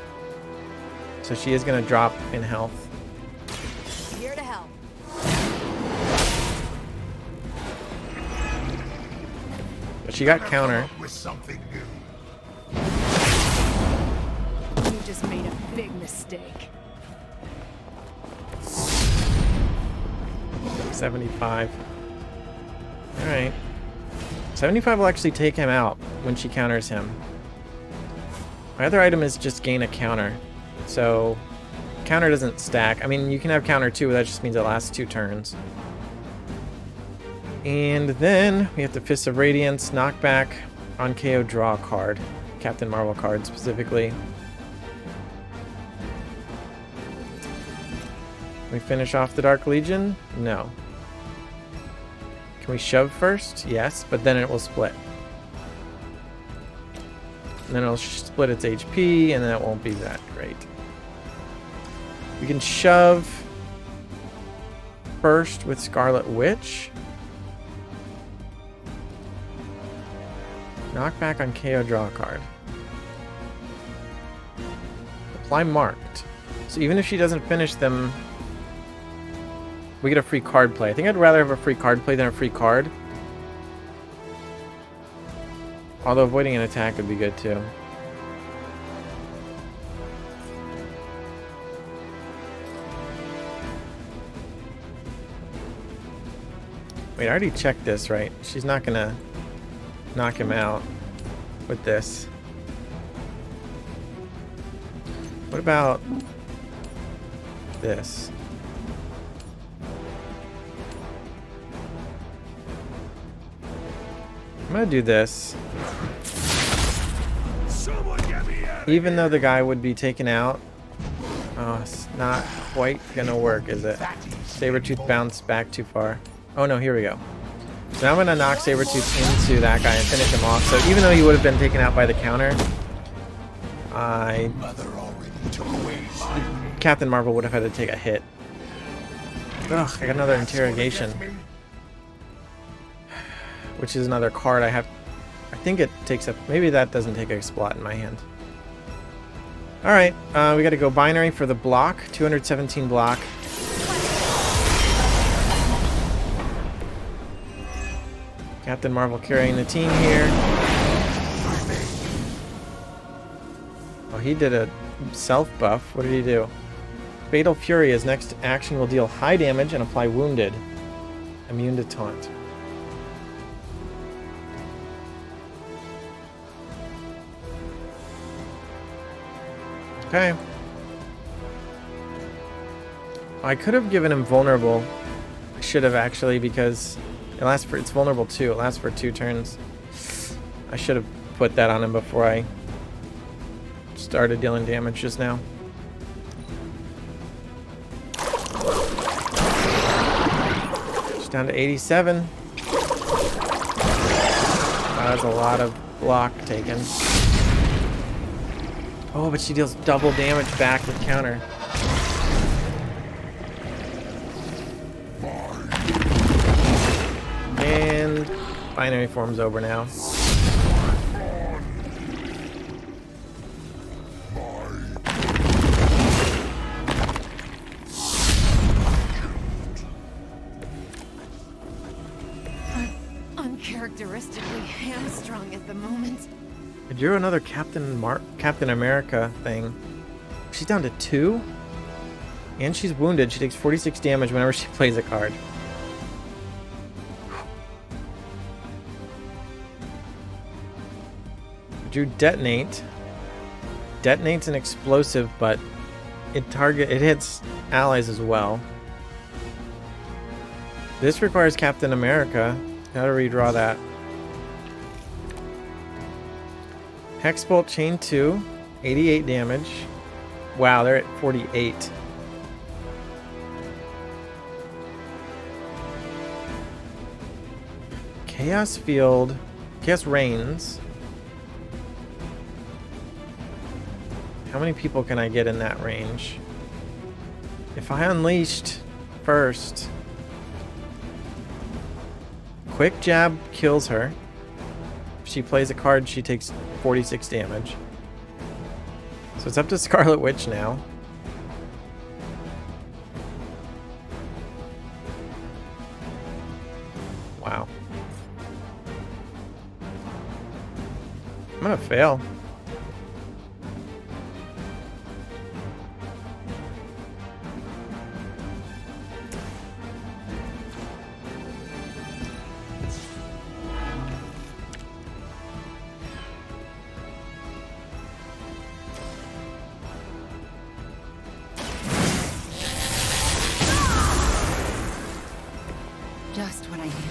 So she is going to drop in health. Here to help. But she got counter. With something new. You just made a big mistake. 75. Alright. 75 will actually take him out when she counters him. My other item is just gain a counter. So, counter doesn't stack. I mean, you can have counter too, but that just means it lasts 2 turns. And then we have the Fist of Radiance, knockback, on KO, draw a card. Captain Marvel card specifically. Can we finish off the Dark Legion? No. Can we shove first? Yes, but then it will split. And then it'll split its HP, and then it won't be that great. We can shove first with Scarlet Witch. Knockback on KO, draw a card. Apply marked. So even if she doesn't finish them, we get a free card play. I think I'd rather have a free card play than a free card. Although avoiding an attack would be good too. Wait, I already checked this, right? She's not gonna knock him out with this. What about this? I'm gonna do this. Even though the guy would be taken out. Oh, it's not quite gonna work, is it? Sabretooth bounced back too far. Oh no, here we go. So now I'm gonna knock Sabretooth into that guy and finish him off. So even though he would have been taken out by the counter, Captain Marvel would have had to take a hit. Ugh, I got another interrogation. Which is another card I have. I think it takes up. Maybe that doesn't take a spot in my hand. Alright, we gotta go binary for the block. 217 block. Captain Marvel carrying the team here. Oh, he did a self buff. What did he do? Fatal Fury. His next action will deal high damage and apply wounded. Immune to taunt. Okay. I could have given him vulnerable. I should have actually, because it's vulnerable too. It lasts for 2 turns. I should have put that on him before I started dealing damage just now. Just down to 87. That's a lot of block taken. Oh, but she deals double damage back with counter. And binary form's over now. I'm uncharacteristically hamstrung at the moment. I drew another Captain America thing. She's down to 2. And she's wounded. She takes 46 damage whenever she plays a card. I drew Detonate. Detonate's an explosive, but it hits allies as well. This requires Captain America. Gotta redraw that. Hexbolt Chain 2, 88 damage. Wow, they're at 48. Chaos Field, Chaos Reigns. How many people can I get in that range? If I unleashed first, Quick Jab kills her. If she plays a card, she takes 46 damage. So it's up to Scarlet Witch now. Wow. I'm gonna fail. Just what I needed.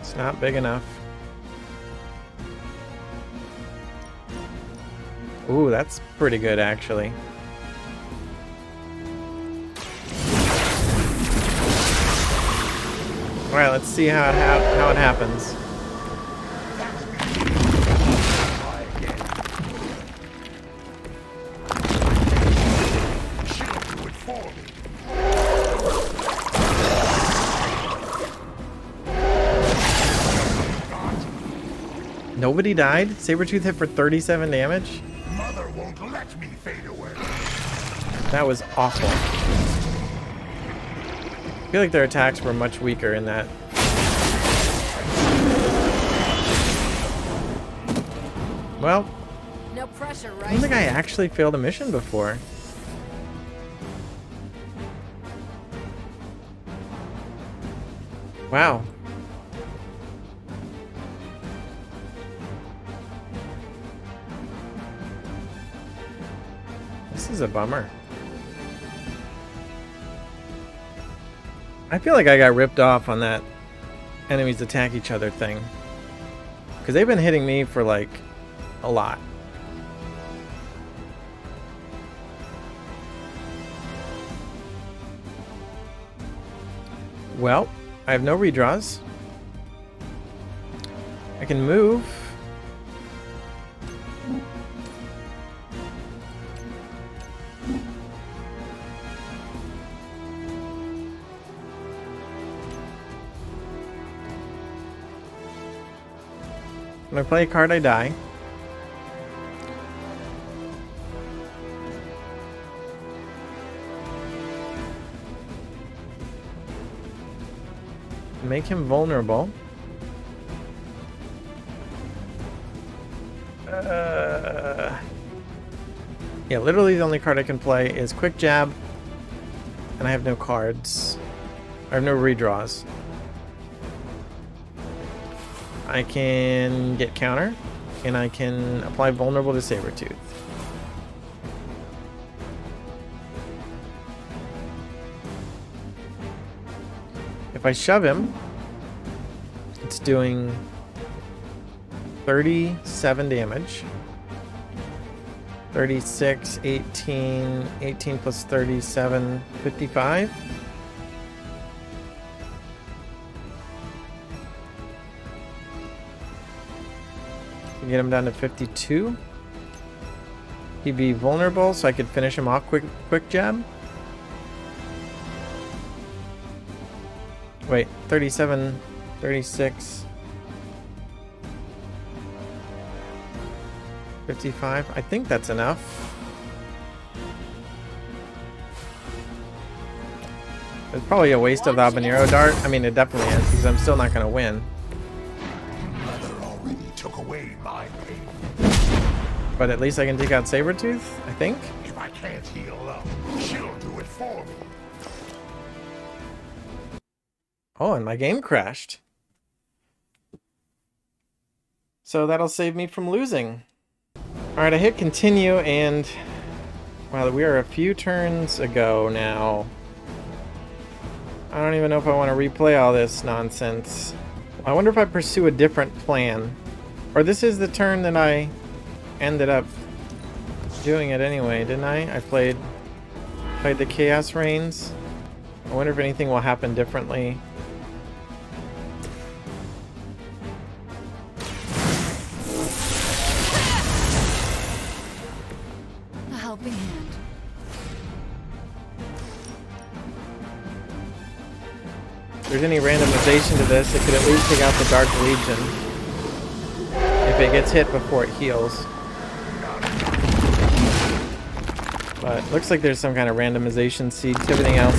It's not big enough. Ooh, that's pretty good actually. All right, let's see how it happens. Nobody died? Sabretooth hit for 37 damage? Mother won't let me fade away. That was awful. I feel like their attacks were much weaker in that. Well, No pressure, I right? don't think I actually failed a mission before. Wow. This is a bummer. I feel like I got ripped off on that enemies attack each other thing. Because they've been hitting me for like a lot. Well, I have no redraws. I can move. When I play a card, I die. Make him vulnerable. Yeah, literally the only card I can play is Quick Jab, and I have no cards. I have no redraws. I can get counter, and I can apply vulnerable to Sabretooth. If I shove him, it's doing 37 damage. 36, 18, 18 plus 37, 55. Get him down to 52. He'd be vulnerable, so I could finish him off quick jab. Wait, 37, 36, 55. I think that's enough. It's probably a waste of the habanero dart. I mean, it definitely is, because I'm still not going to win. Mother already took away my pain. But at least I can take out Sabretooth, I think. If I can't heal up, she'll do it for me. Oh, and my game crashed. So that'll save me from losing. Alright, I hit continue, and wow, we are a few turns ago now. I don't even know if I want to replay all this nonsense. I wonder if I pursue a different plan. Or this is the turn that I ended up doing it anyway, didn't I? I played the Chaos Reigns. I wonder if anything will happen differently. A helping hand. If there's any randomization to this, it could at least take out the Dark Legion. If it gets hit before it heals. But it looks like there's some kind of randomization seed to everything else.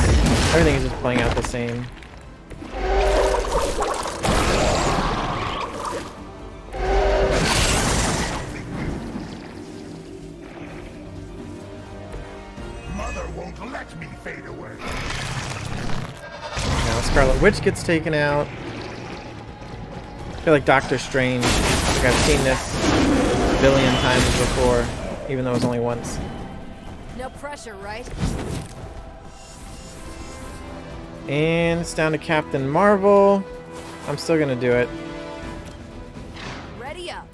Everything is just playing out the same. Mother won't let me fade away. Now Scarlet Witch gets taken out. I feel like Doctor Strange. Like I've seen this a billion times before, even though it was only once. No pressure, right? And it's down to Captain Marvel. I'm still gonna do it. Ready up.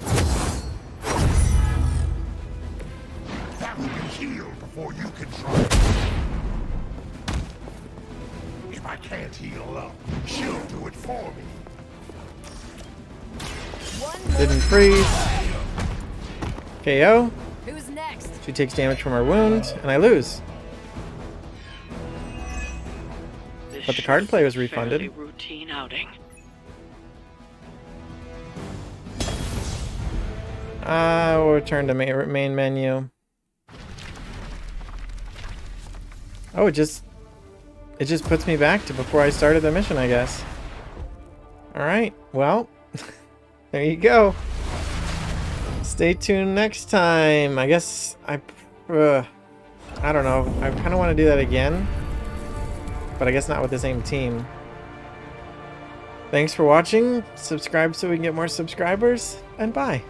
That will be healed before you can try. If I can't heal up, she'll do it for me. Didn't freeze. KO. Who's next? She takes damage from her wound, and I lose. But the card play was refunded. Fairly routine outing. We'll return to main menu. Oh, it just puts me back to before I started the mission, I guess. Alright, well, there you go. Stay tuned next time. I guess I don't know. I kind of want to do that again. But I guess not with the same team. Thanks for watching. Subscribe so we can get more subscribers. And bye.